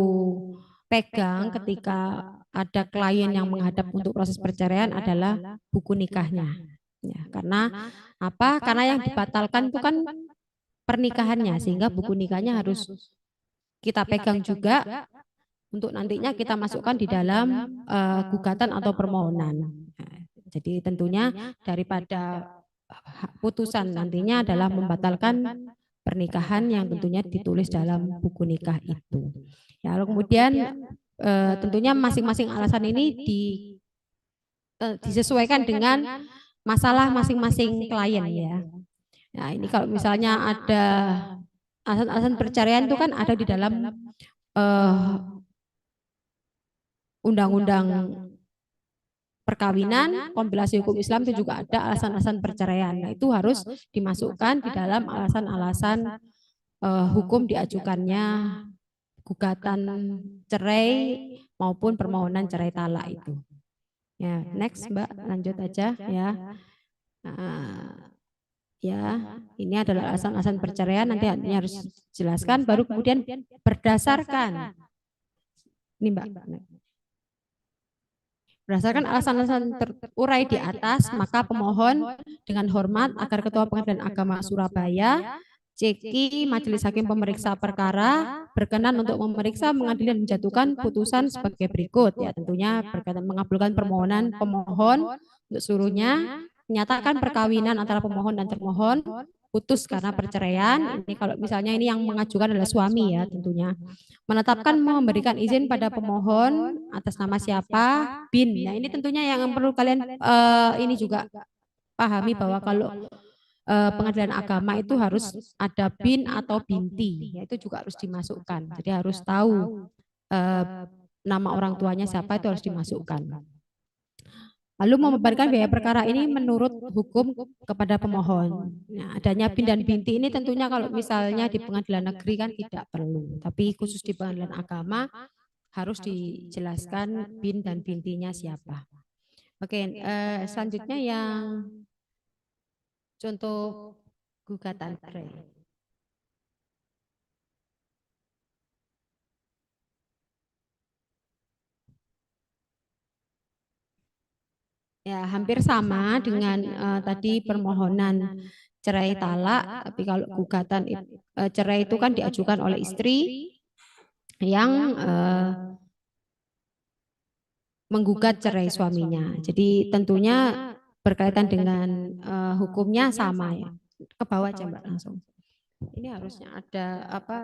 [SPEAKER 2] pegang ketika ada klien yang menghadap untuk proses perceraian adalah buku nikahnya. Ya, karena apa? Karena yang dibatalkan itu kan pernikahannya, sehingga buku nikahnya harus kita pegang juga untuk nantinya kita masukkan di dalam gugatan atau permohonan. Nah, jadi tentunya daripada putusan nantinya adalah membatalkan pernikahan yang tentunya ditulis dalam buku nikah itu. Ya, lalu kemudian tentunya masing-masing alasan ini disesuaikan dengan masalah masing-masing klien ya. Nah, ini kalau misalnya ada alasan-alasan perceraian itu kan ada di dalam undang-undang perkawinan, kompilasi hukum Islam itu juga ada alasan-alasan perceraian. Nah, itu harus dimasukkan di dalam alasan-alasan hukum diajukannya gugatan cerai maupun permohonan cerai talak itu. Ya, next Mbak, lanjut aja ya. Ya, ini adalah alasan-alasan perceraian, nanti harus jelaskan, baru kemudian berdasarkan ini Mbak. Berdasarkan alasan-alasan terurai di atas, maka pemohon dengan hormat agar Ketua Pengadilan Agama Surabaya, CEKI, Majelis Hakim Pemeriksa Perkara, berkenan untuk memeriksa, mengadili dan menjatuhkan putusan sebagai berikut. Ya, tentunya berkaitan mengabulkan permohonan pemohon untuk seluruhnya, menyatakan perkawinan antara pemohon dan termohon, putus karena perceraian. Ini kalau misalnya ini yang mengajukan adalah suami ya tentunya. Menetapkan memberikan izin pada pemohon atas nama siapa, bin. Nah, ini tentunya yang perlu kalian ini juga pahami bahwa kalau pengadilan agama itu harus ada bin atau binti, ya, itu juga harus dimasukkan. Jadi harus tahu nama orang tuanya siapa, itu harus dimasukkan. Lalu membebankan biaya perkara ini menurut hukum kepada pemohon. Nah, adanya bin dan binti ini tentunya kalau misalnya di pengadilan negeri kan tidak perlu, tapi khusus di pengadilan agama harus dijelaskan bin dan bintinya siapa. Oke, selanjutnya yang contoh gugatan cerai. Ya, hampir sama dengan tadi permohonan cerai talak, tapi kalau gugatan cerai itu kan diajukan oleh istri yang menggugat cerai suaminya. Jadi tentunya berkaitan dengan hukumnya sama ya. Ke bawah aja Mbak langsung. Ini harusnya ada apa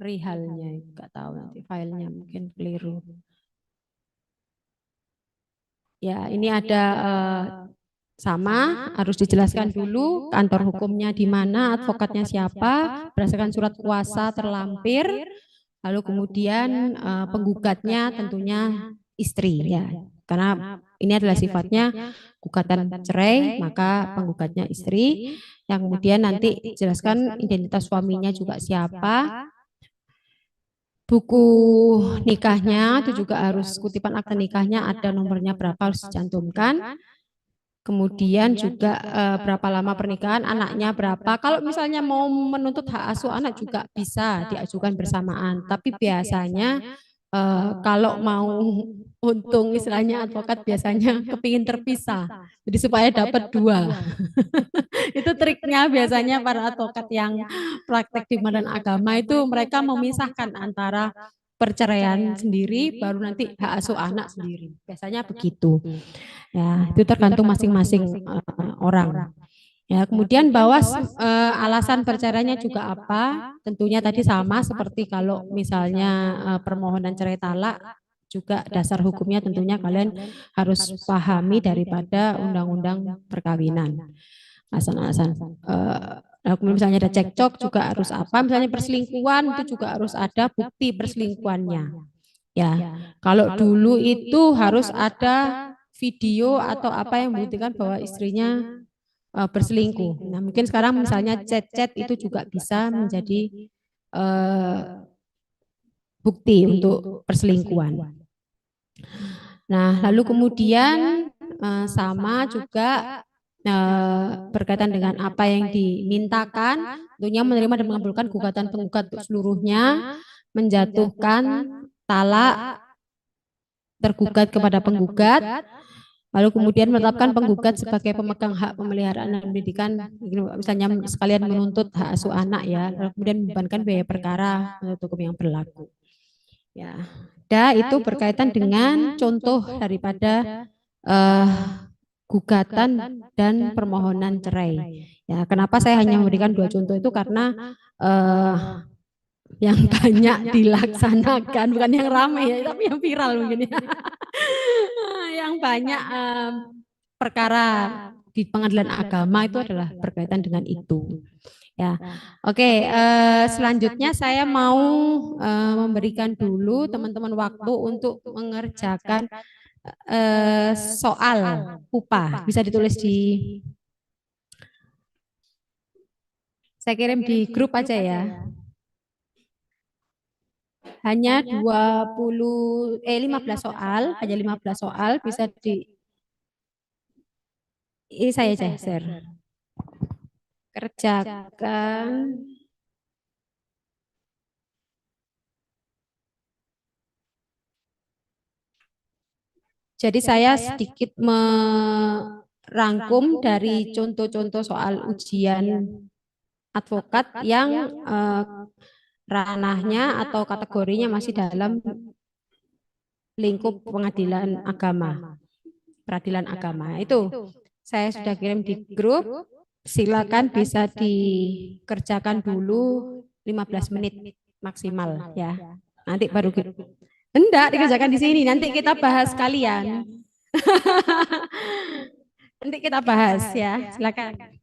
[SPEAKER 2] rihalnya, nggak tahu nanti filenya mungkin keliru. Ya, ini ada sama, harus dijelaskan dulu kantor hukumnya di mana, advokatnya siapa, berdasarkan surat kuasa terlampir, lalu kemudian penggugatnya tentunya istri ya. Karena ini adalah sifatnya gugatan cerai, maka penggugatnya istri, yang kemudian nanti jelaskan identitas suaminya juga siapa, buku nikahnya itu juga harus kutipan akte nikahnya ada nomornya berapa harus dicantumkan. Kemudian juga berapa lama pernikahan, anaknya berapa. Kalau misalnya mau menuntut hak asuh anak juga bisa diajukan bersamaan. Tapi biasanya kalau mau untung istilahnya advokat biasanya kepingin terpisah. Jadi supaya dapat dua. Itu triknya biasanya para advokat yang praktek di badan agama itu mereka memisahkan antara perceraian sendiri baru nanti hak asuh anak sendiri. Biasanya begitu. Ya, itu tergantung masing-masing orang. Ya, kemudian bahwa alasan perceraiannya juga apa? Tentunya tadi sama seperti kalau misalnya permohonan cerai talak juga dasar hukumnya tentunya kalian harus pahami daripada undang-undang perkawinan. Alasan-alasan kemudian misalnya ada cekcok juga harus apa? Misalnya perselingkuhan itu juga harus ada bukti perselingkuhannya. Ya, kalau dulu itu harus ada video atau apa yang membuktikan bahwa istrinya berselingkuh. Nah, mungkin sekarang misalnya chat-chat itu juga bisa menjadi uh, bukti untuk perselingkuhan. Nah, lalu kemudian sama juga berkaitan dengan apa yang dimintakan, tentunya menerima dan mengabulkan gugatan penggugat untuk seluruhnya, menjatuhkan talak tergugat kepada penggugat, lalu kemudian menetapkan penggugat sebagai pemegang hak pemeliharaan dan pendidikan, misalnya sekalian menuntut hak asuh anak ya, lalu kemudian membebankan biaya perkara menurut hukum yang berlaku. Ya, itu berkaitan dengan contoh daripada gugatan dan permohonan cerai. Ya, kenapa saya hanya memberikan 2 contoh itu karena yang banyak dilaksanakan, bukan yang ramai ya, tapi yang viral mungkin ya. Yang banyak perkara di pengadilan agama itu adalah berkaitan dengan itu. Ya, oke. Selanjutnya saya mau memberikan dulu teman-teman waktu untuk mengerjakan soal upah. Bisa ditulis di, saya kirim di grup aja ya. Hanya 15 soal, hanya 15 soal bisa di, ini saya share. Kerjakan. Jadi saya sedikit merangkum dari contoh-contoh soal ujian advokat yang ranahnya atau kategorinya masih dalam lingkup pengadilan agama, peradilan agama. Itu saya sudah kirim di grup. Silakan bisa dikerjakan dulu 15 menit maksimal ya. Nanti baru kita, enggak dikerjakan di sini, nanti kita bahas kalian. Nanti kita bahas ya. Silakan.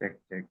[SPEAKER 3] Cek, cek.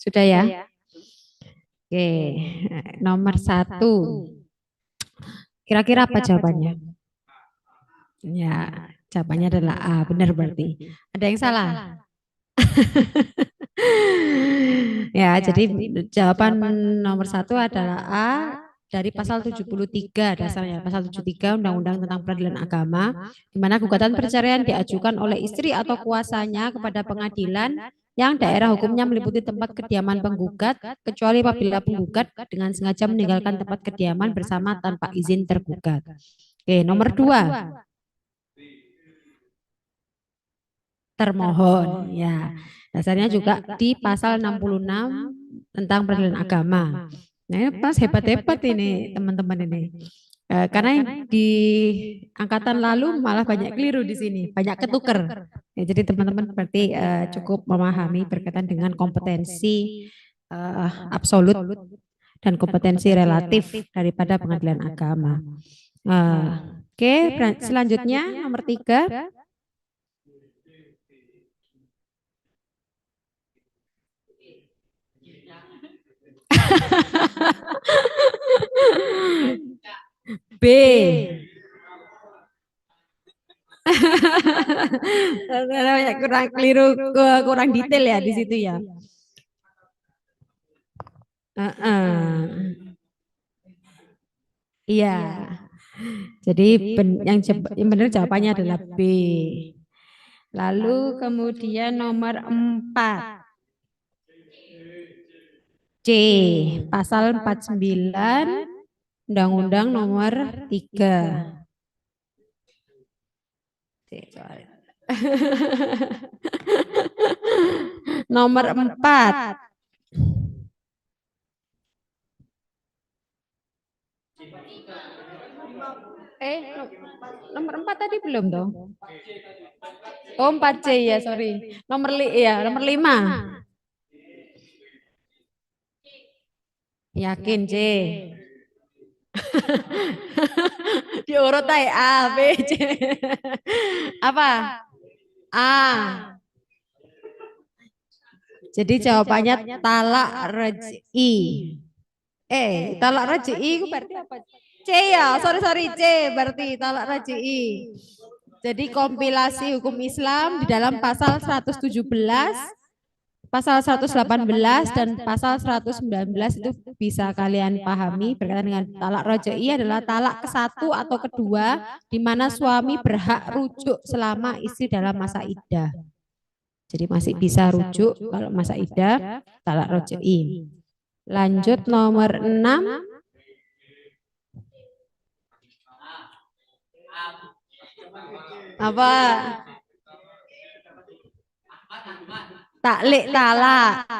[SPEAKER 2] Sudah ya? Oke, nomor 1. Kira-kira apa jawabannya? Ya, jawabannya adalah A, benar berarti. Ada yang salah? Ya, jadi jawaban nomor 1 adalah A dari pasal 73 dasarnya. Pasal 73 Undang-Undang tentang Peradilan Agama, di mana gugatan perceraian diajukan oleh istri atau kuasanya kepada pengadilan yang daerah hukumnya meliputi tempat kediaman penggugat, kecuali apabila penggugat dengan sengaja meninggalkan tempat kediaman bersama tanpa izin tergugat. Oke, nomor 2. Termohon, ya. Dasarnya juga di pasal 66 tentang peradilan agama. Nah, ini pas hebat-hebat ini teman-teman ini. Karena yang di angkatan lalu malah banyak keliru di sini, banyak ketuker. Ya, jadi teman-teman berarti cukup memahami berkaitan dengan kompetensi absolut dan kompetensi relatif daripada pengadilan agama. Oke, selanjutnya nomor 3. B. Kurang keliru, kurang detail ya di situ ya. Iya. Jadi yang benar jawabannya adalah B. Lalu kemudian nomor 4. C. Pasal 49 Undang-Undang nomor 3. Nomor 4. Nomor 4 tadi belum dong? Oh, 4C ya, sorry. Nomor 5. Yakin C. Diurut aja A, B, C. Apa? A. Jadi jawabannya talak rej'i. Talak rej'i itu berarti apa? C ya, sorry C berarti talak rej'i. Jadi kompilasi hukum Islam di dalam pasal 117, pasal 118 dan pasal 119 itu bisa kalian pahami berkaitan dengan talak roj'i adalah talak ke-1 atau kedua di mana suami berhak rujuk selama istri dalam masa iddah. Jadi masih bisa rujuk kalau masa iddah talak roj'i. Lanjut nomor 6. Apa? Taklik talak.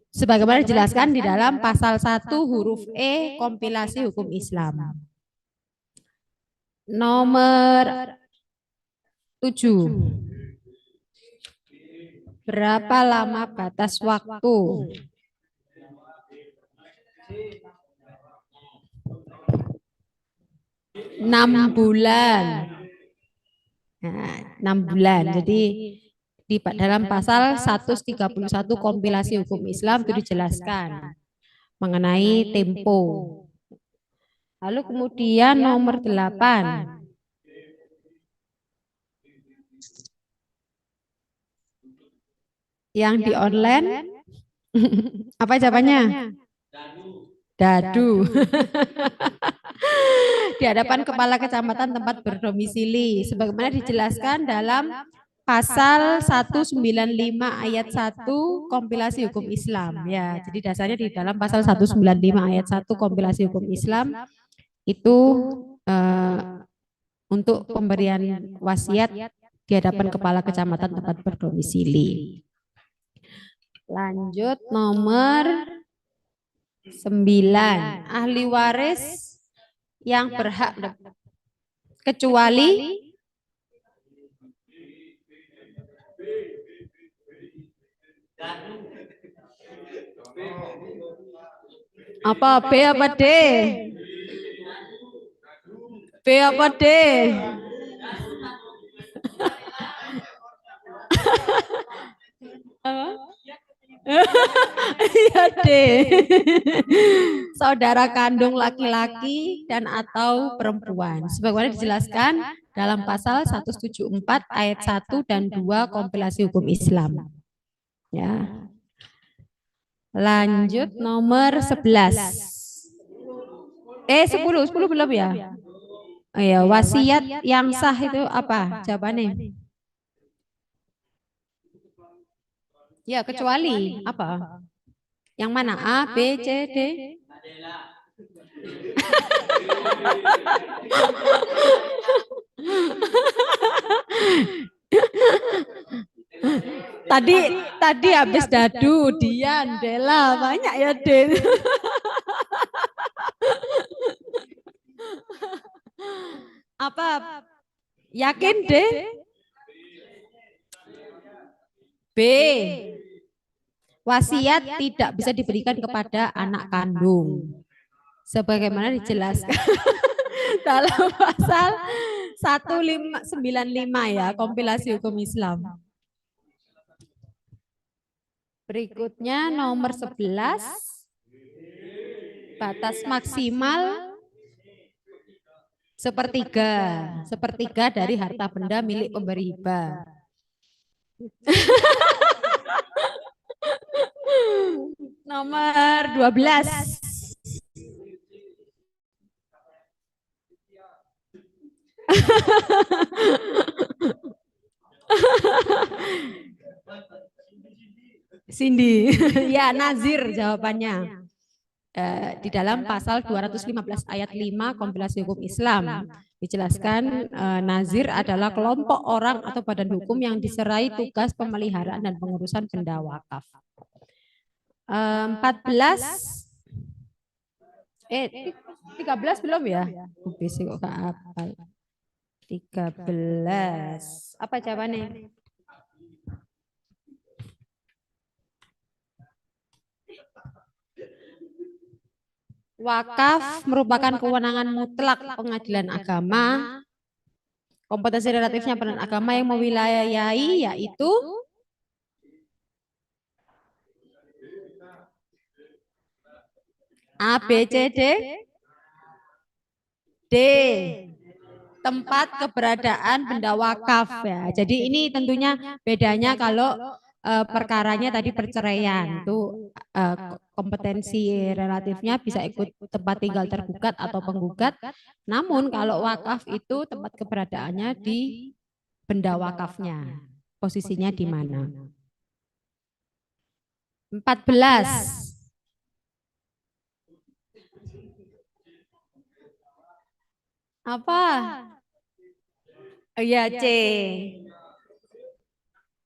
[SPEAKER 2] Sebagaimana dijelaskan di dalam pasal 1 huruf E kompilasi hukum Islam. Nomor 7. Berapa lama batas waktu? 6 bulan. Nah, 6 bulan. Jadi di dalam pasal 131 kompilasi hukum Islam itu dijelaskan mengenai tempo. Lalu kemudian nomor 8. Yang di online apa jawabannya? Dadu. Di hadapan kepala kecamatan tempat berdomisili sebagaimana dijelaskan dalam pasal 195 ayat 1 kompilasi hukum Islam ya. Jadi dasarnya di dalam pasal 195 ayat 1 kompilasi hukum Islam itu untuk pemberian wasiat di hadapan kepala kecamatan tempat berdomisili. Lanjut nomor 9. Ahli waris yang berhak kecuali apa B apa D? B apa D? Iya deh. Saudara kandung laki-laki dan atau perempuan. Sebagaimana dijelaskan dalam pasal 174 ayat 1 dan 2 kompilasi hukum Islam. Ya. Lanjut nomor 11. 10 belum ya? Oh ya, wasiat yang sah itu apa? Jawabannya? Ya, kecuali apa? Yang mana? A, B, C, D? Tadi habis dadu, Dian, Dela, banyak ya, Den. Apa? Yakin, deh? B. Wasiat tidak bisa diberikan kepada anak kandung. Sebagaimana dijelaskan dalam pasal 1595 ya, kompilasi hukum Islam. Berikutnya nomor 11, batas maksimal sepertiga dari harta benda milik pemberi hibah. Nomor 12. Cindy, ya nazir jawabannya. Di dalam pasal 215 ayat 5 kompilasi hukum Islam dijelaskan nazir adalah kelompok orang atau badan hukum yang diserai tugas pemeliharaan dan pengurusan benda wakaf. 14 13 belum ya? Besok kok apa? 13. Apa jawabannya? Wakaf merupakan kewenangan mutlak pengadilan agama. Kompetensi relatifnya pengadilan agama yang mewilayahi yaitu A, B, C, D. D. Tempat keberadaan benda wakaf ya. Jadi ini tentunya bedanya kalau perkaranya tadi perceraian itu kompetensi relatifnya bisa ikut tempat tinggal tergugat atau penggugat. Namun kalau wakaf itu tempat keberadaannya di benda wakafnya. Posisinya di mana? 14. Apa? Oh iya, C.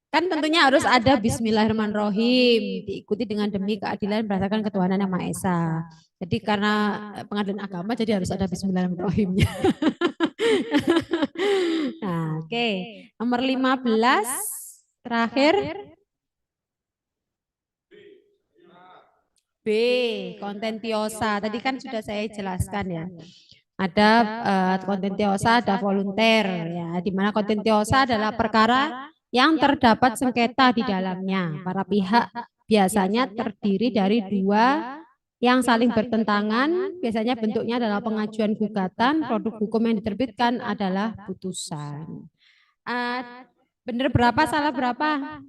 [SPEAKER 2] Kan tentunya harus ada Bismillahirrahmanirrahim, diikuti dengan demi keadilan berdasarkan ketuhanan yang Maha Esa. Jadi karena pengadilan agama jadi harus ada Bismillahirrahmanirrahimnya. Nah, oke. Nomor 15 terakhir B, kontentiosa. Tadi kan sudah saya jelaskan ya. Ada kontentiosa, ada volunter ya. Di mana kontentiosa adalah perkara yang terdapat sengketa di dalamnya. Para pihak biasanya terdiri dari dua yang saling bertentangan. Biasanya bentuknya adalah pengajuan gugatan. Produk hukum yang diterbitkan adalah putusan. Benar berapa, salah berapa?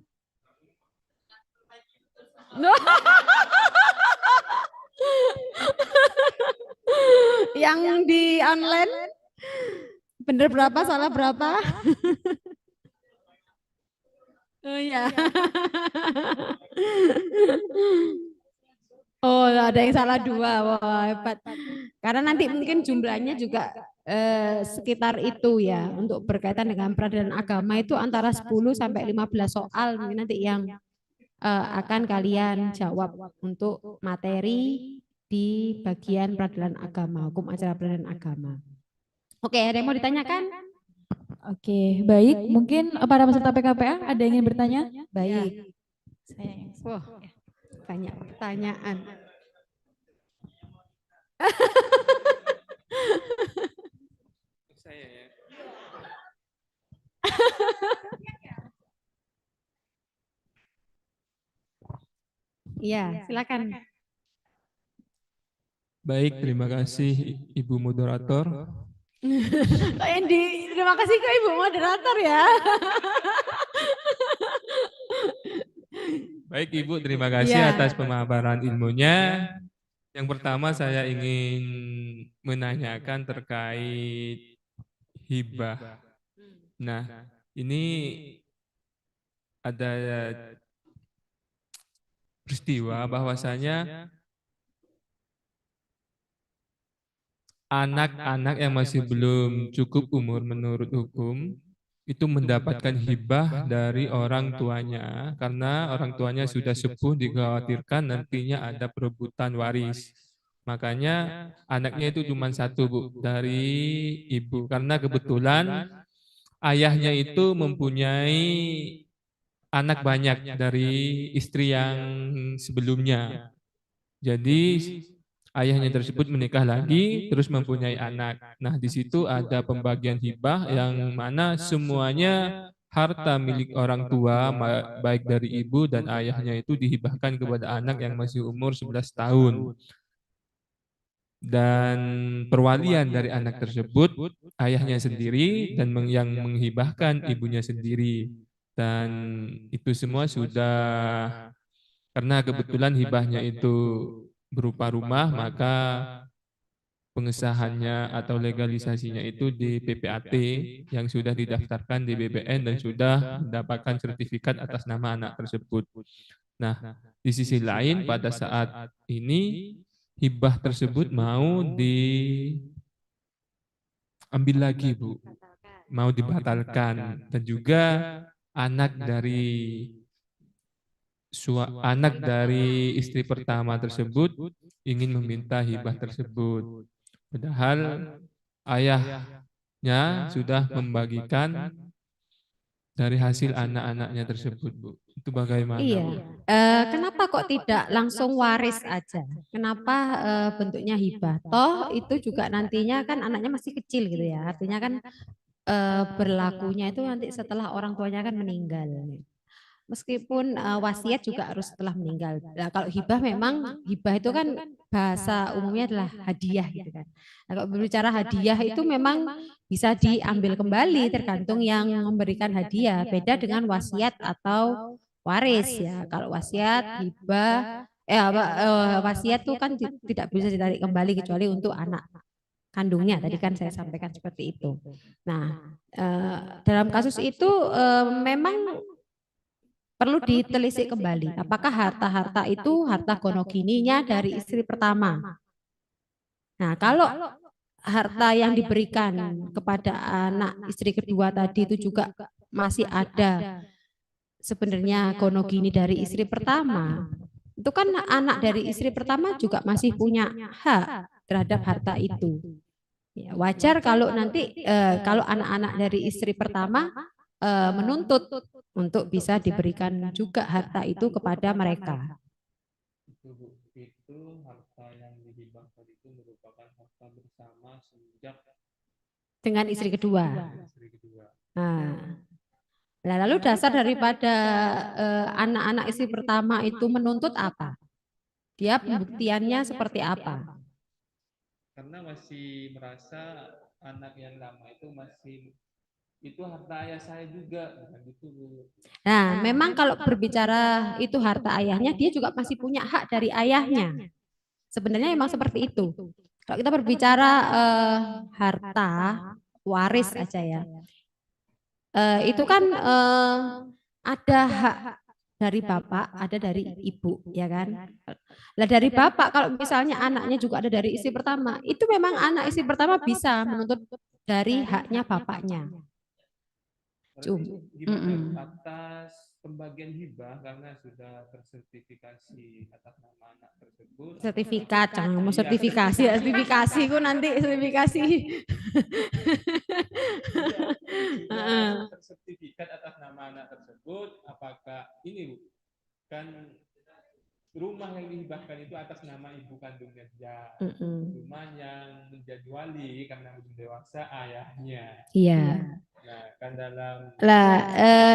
[SPEAKER 2] Yang di online bener berapa, salah berapa? Oh ya. Oh, ada yang salah 2. Wah, hebat. Karena nanti mungkin jumlahnya juga sekitar itu ya. Untuk berkaitan dengan peradilan agama itu antara 10 sampai 15 soal mungkin nanti yang akan kalian jawab untuk materi di bagian peradilan agama, hukum acara peradilan agama. Oke, ada yang mau ditanyakan?
[SPEAKER 1] Oke, baik. Mungkin para peserta PKPA ada yang ingin bertanya?
[SPEAKER 2] Baik. Wah, banyak pertanyaan. Saya ya. Iya, silakan.
[SPEAKER 3] Baik, terima kasih Ibu Moderator.
[SPEAKER 2] Kok Endi, terima kasih ke Ibu Moderator ya.
[SPEAKER 3] Baik Ibu, terima kasih
[SPEAKER 2] Iya.
[SPEAKER 3] atas pemaparan ilmunya. Yang pertama saya ingin menanyakan terkait hibah. Nah, ini ada peristiwa bahwasanya anak-anak yang masih belum cukup umur menurut hukum itu mendapatkan hibah dari orang tuanya karena orang tuanya sudah sepuh, dikhawatirkan nantinya ada perebutan waris. Makanya anaknya itu cuma satu, Bu, dari ibu, karena kebetulan ayahnya itu mempunyai anak banyak dari istri yang sebelumnya. Jadi ayahnya tersebut menikah lagi, terus mempunyai anak. Nah, di situ ada pembagian hibah yang mana semuanya harta milik orang tua, baik dari ibu dan ayahnya itu dihibahkan kepada anak yang masih umur 11 tahun. Dan perwalian dari anak tersebut, ayahnya sendiri dan yang menghibahkan ibunya sendiri. Dan itu semua sudah, karena kebetulan hibahnya itu berupa rumah, maka pengesahannya atau legalisasinya itu di PPAT yang sudah didaftarkan di BBN dan sudah mendapatkan sertifikat atas nama anak tersebut. Nah, di sisi lain pada saat ini hibah tersebut mau diambil lagi, Bu. Mau dibatalkan, dan juga anak dari anak dari istri pertama tersebut ingin meminta hibah tersebut. Padahal ayahnya sudah membagikan dari hasil anak-anaknya tersebut, Bu. Itu bagaimana,
[SPEAKER 2] Iya.
[SPEAKER 3] Bu?
[SPEAKER 2] Kenapa kok tidak langsung waris aja? Kenapa bentuknya hibah? Toh itu juga nantinya kan anaknya masih kecil gitu ya. Artinya kan berlakunya itu nanti setelah orang tuanya kan meninggal. Meskipun wasiat juga harus setelah meninggal. Nah, kalau hibah memang hibah itu kan bahasa umumnya adalah hadiah gitu kan. Nah, kalau berbicara hadiah itu memang bisa diambil kembali tergantung yang memberikan hadiah. Beda dengan wasiat atau waris ya. Kalau wasiat, hibah, wasiat itu kan tidak bisa ditarik kembali kecuali untuk anak kandungnya. Tadi kan saya sampaikan seperti itu. Nah, dalam kasus itu memang perlu ditelisik kembali. Apakah harta-harta itu harta gonogininya dari istri pertama? Nah, kalau harta yang diberikan kepada anak istri kedua tadi itu juga masih ada sebenarnya gonogini dari istri pertama, itu kan anak dari istri pertama juga masih punya hak terhadap harta itu. Ya, wajar kalau nanti kalau anak-anak dari istri pertama menuntut untuk bisa diberikan juga harta itu kepada mereka.
[SPEAKER 3] Itu, Bu. Itu harta yang dihibahkan itu merupakan harta bersama sejak
[SPEAKER 2] Dengan istri kedua.
[SPEAKER 3] istri kedua.
[SPEAKER 2] Nah, lalu dasar daripada anak-anak istri pertama itu menuntut apa? Dia pembuktiannya seperti apa?
[SPEAKER 3] Karena masih merasa anak yang lama itu masih itu harta ayah saya juga, bukan gitu, Bu.
[SPEAKER 2] Nah, memang kalau berbicara itu harta ayahnya, dia juga masih punya hak dari ayahnya. Sebenarnya memang seperti itu. Kalau kita berbicara harta waris aja ya, itu kan ada hak dari bapak, ada dari ibu, ya kan? Lah dari bapak, kalau misalnya anaknya juga ada dari istri pertama, itu memang anak istri pertama bisa menuntut dari haknya bapaknya.
[SPEAKER 3] Berarti gimana atas pembagian hibah karena sudah tersertifikasi atas nama anak tersebut?
[SPEAKER 2] Sertifikat, jangan ngomong sertifikasi, sertifikasi ku nanti sertifikasi.
[SPEAKER 3] Sudah tersertifikat atas nama anak tersebut, apakah ini, Bu, kan rumah yang dihibahkan itu atas nama ibu kandungnya dia. Rumah yang menjadi wali karena belum dewasa ayahnya.
[SPEAKER 2] Iya.
[SPEAKER 3] Nah, kan dalam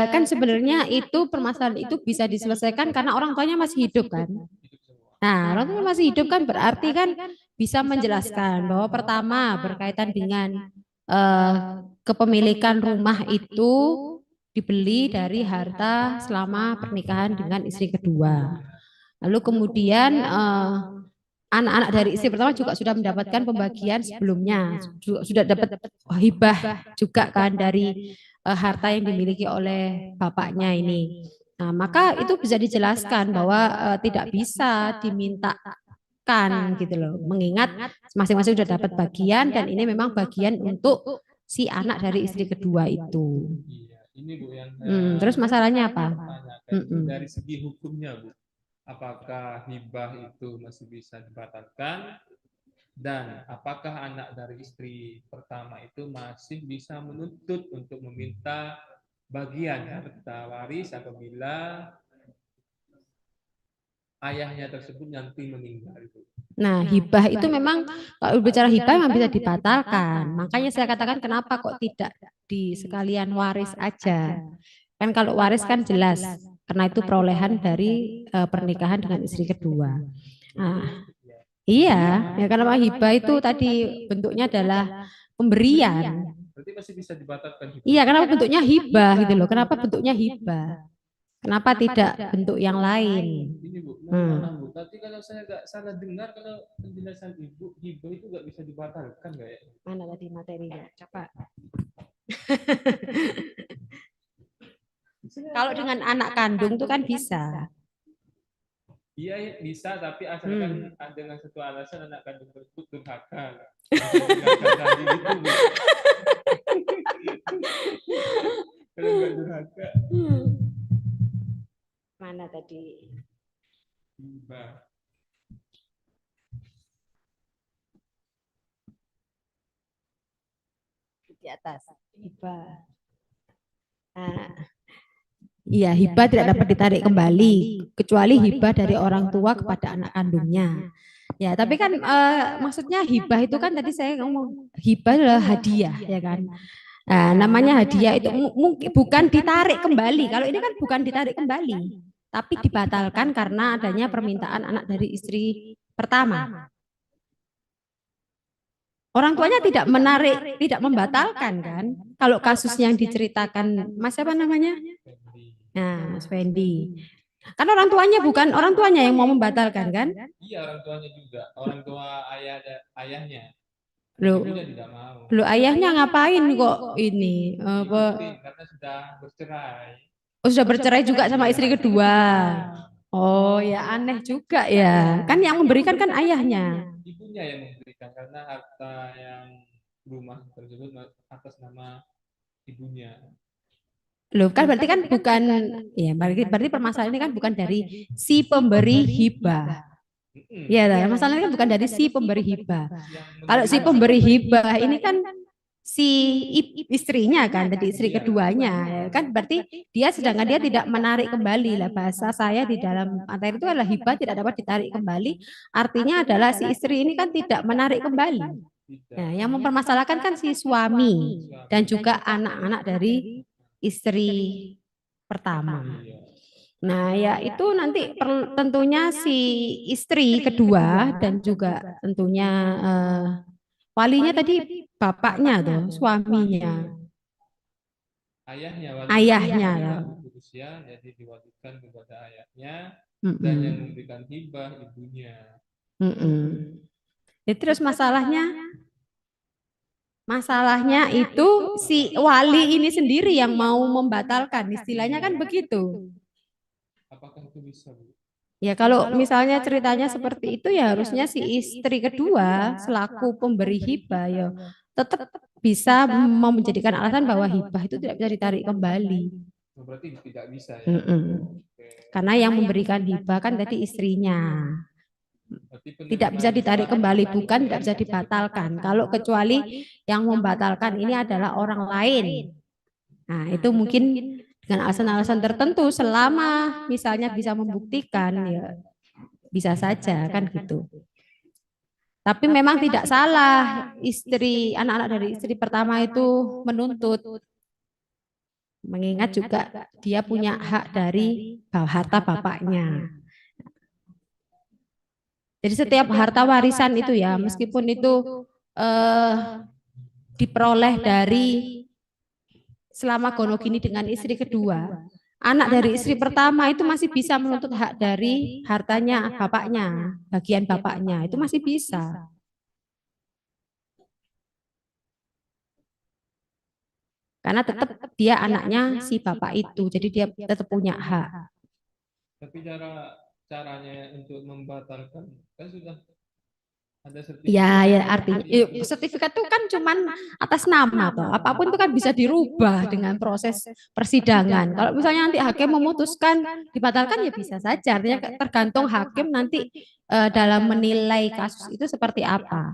[SPEAKER 2] Kan sebenarnya itu permasalahan itu bisa diselesaikan karena orang tuanya masih hidup kan. Nah, orang tua masih hidup kan berarti kan bisa menjelaskan bahwa pertama berkaitan dengan eh, kepemilikan rumah itu dibeli dari harta selama pernikahan dengan istri kedua. Lalu kemudian anak-anak dari istri pertama juga sudah mendapatkan pembagian sebelumnya, sudah dapat hibah juga kan dari harta yang dimiliki oleh bapaknya ini. Nah, maka itu bisa dijelaskan bahwa tidak bisa dimintakan gitu loh, mengingat masing-masing sudah dapat bagian dan ini memang bagian untuk si anak dari istri kedua itu.
[SPEAKER 3] Iya, ini Bu yang
[SPEAKER 2] Terus masalahnya apa?
[SPEAKER 3] pertanyakan itu dari segi hukumnya Bu. Apakah hibah itu masih bisa dibatalkan? Dan apakah anak dari istri pertama itu masih bisa menuntut untuk meminta bagian harta waris apabila ayahnya tersebut nanti meninggal itu?
[SPEAKER 2] Nah, hibah itu memang kalau bicara hibah memang bisa dibatalkan. Makanya saya katakan kenapa kok tidak di sekalian waris aja. Kan kalau waris kan jelas karena itu perolehan dari pernikahan dengan istri kedua. Nah, iya, ya karena hibah itu tadi bentuknya adalah pemberian.
[SPEAKER 3] Berarti masih bisa dibatalkan hibah.
[SPEAKER 2] Iya, karena bentuknya hibah gitu loh. Kenapa bentuknya hibah? Kenapa tidak bentuk yang lain?
[SPEAKER 3] Ini Bu, mohon maaf Bu, tapi kalau saya nggak salah dengar kalau penjelasan Ibu, hibah itu nggak bisa dibatalkan nggak ya?
[SPEAKER 2] Mana tadi materinya? Coba. Kalau dengan anak kandung itu kan bisa.
[SPEAKER 3] Iya bisa, tapi asalkan dengan satu alasan anak kandung tersebut durhaka. Tadi gitu Bu. Kalau nggak durhaka,
[SPEAKER 2] Mana tadi?
[SPEAKER 3] hibah.
[SPEAKER 2] Di atas. Hibah. Nah, iya, hibah tidak dapat ditarik kembali kecuali hibah dari orang tua kepada anak kandungnya. Ya, tapi kan maksudnya hibah itu kan tadi saya ngomong hibah adalah hadiah, ya kan? Nah, namanya hadiah itu mungkin bukan ditarik kembali. Kalau ini kan bukan ditarik kembali, tapi dibatalkan karena adanya permintaan anak dari istri pertama. Orang tuanya tidak menarik, tidak membatalkan kan? Kalau kasus yang diceritakan, Mas apa namanya? Nah, Mas Fendi. Kan orang tuanya bukan orang tuanya yang mau membatalkan kan?
[SPEAKER 3] Iya, orang tuanya juga, orang tua ayahnya.
[SPEAKER 2] Loh,
[SPEAKER 3] Ibunya tidak mau.
[SPEAKER 2] loh ayahnya ngapain kok ini? Apa?
[SPEAKER 3] Karena sudah bercerai.
[SPEAKER 2] Oh, sudah bercerai juga sama istri kedua. Oh ya aneh juga ya. Kan yang memberikan kan ayahnya.
[SPEAKER 3] Ibunya yang memberikan karena harta yang rumah tersebut atas nama ibunya.
[SPEAKER 2] Loh kan berarti kan bukan ya berarti permasalahan ini kan bukan dari si pemberi hibah. Ya, masalahnya kan bukan dari si pemberi hibah. Kalau si pemberi hibah ini kan si istrinya kan, tadi istri keduanya, ya kan berarti dia sedangkan dia tidak menarik kembali lah bahasa saya di dalam materi itu adalah hibah tidak dapat ditarik kembali. Artinya adalah si istri ini kan tidak menarik kembali. Nah, yang mempermasalahkan kan si suami dan juga anak-anak dari istri pertama. Nah, ya itu nanti tentunya si istri kedua dan juga tentunya walinya tadi bapaknya tuh, suaminya. Ayahnya lah.
[SPEAKER 3] Usia jadi diwajibkan kepada ayahnya dan yang memberikan hibah ibunya.
[SPEAKER 2] Jadi terus masalahnya itu si wali ini sendiri yang mau membatalkan, istilahnya kan begitu.
[SPEAKER 3] Apakah itu bisa, Bu?
[SPEAKER 2] Ya kalau misalnya ceritanya seperti itu ya harusnya si istri kedua selaku pemberi hibah ya tetap bisa mau menjadikan alasan bahwa hibah itu tidak bisa ditarik kembali.
[SPEAKER 3] Berarti tidak bisa ya.
[SPEAKER 2] Karena yang memberikan hibah kan tadi istrinya. Tidak bisa ditarik kembali, bukan tidak bisa dibatalkan. Kalau kecuali yang membatalkan ini adalah orang lain. Nah, itu mungkin dengan alasan-alasan tertentu selama misalnya bisa membuktikan ya bisa saja kan gitu. Tapi memang tidak salah istri anak-anak dari istri pertama itu menuntut, mengingat juga dia punya hak dari harta bapaknya. Jadi setiap harta warisan itu ya, meskipun itu diperoleh dari selama gonogini dengan istri kedua, anak dari istri pertama itu masih bisa menuntut hak dari hartanya bapaknya, bagian bapaknya itu masih bisa. Karena tetap dia anaknya si bapak itu, jadi dia tetap punya hak.
[SPEAKER 3] Tapi caranya untuk membatalkan kan sudah ada sertifikat.
[SPEAKER 2] Ya artinya sertifikat itu kan cuman atas nama toh. Apapun itu kan bisa dirubah dengan proses persidangan. Kalau misalnya nanti hakim memutuskan dibatalkan ya bisa saja. Artinya tergantung hakim nanti dalam menilai kasus itu seperti apa.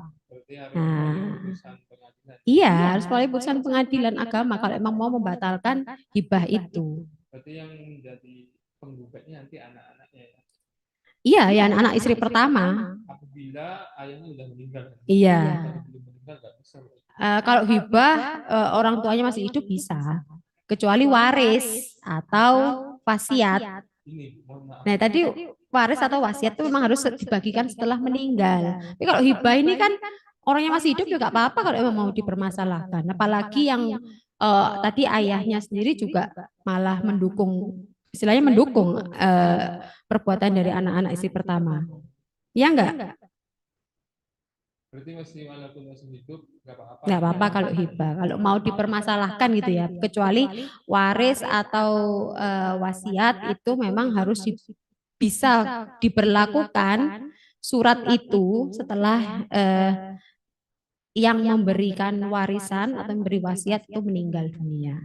[SPEAKER 2] Nah, iya harus melalui putusan pengadilan agama kalau emang mau membatalkan hibah itu.
[SPEAKER 3] Berarti yang menjadi penggugatnya nanti anak-anaknya ya.
[SPEAKER 2] Iya, ya anak istri pertama.
[SPEAKER 3] Apabila ayahnya sudah meninggal.
[SPEAKER 2] Iya.
[SPEAKER 3] Kalau belum meninggal nggak bisa.
[SPEAKER 2] Kalau hibah orang tuanya masih hidup bisa, kecuali waris atau wasiat. Nah tadi waris atau wasiat itu memang harus dibagikan setelah meninggal. Tapi kalau hibah ini kan orangnya masih hidup juga apa-apa kalau emang mau dipermasalahkan. Apalagi yang tadi ayahnya sendiri juga malah mendukung, istilahnya mendukung perbuatan dari anak-anak istri pertama. Iya enggak?
[SPEAKER 3] Berarti masih walaupun masih hidup nggak apa-apa.
[SPEAKER 2] Nggak apa-apa kalau hibah. Kalau mau dipermasalahkan gitu ya, kecuali waris atau wasiat itu memang harus bisa diberlakukan surat itu setelah yang memberikan warisan atau memberi wasiat itu meninggal dunia.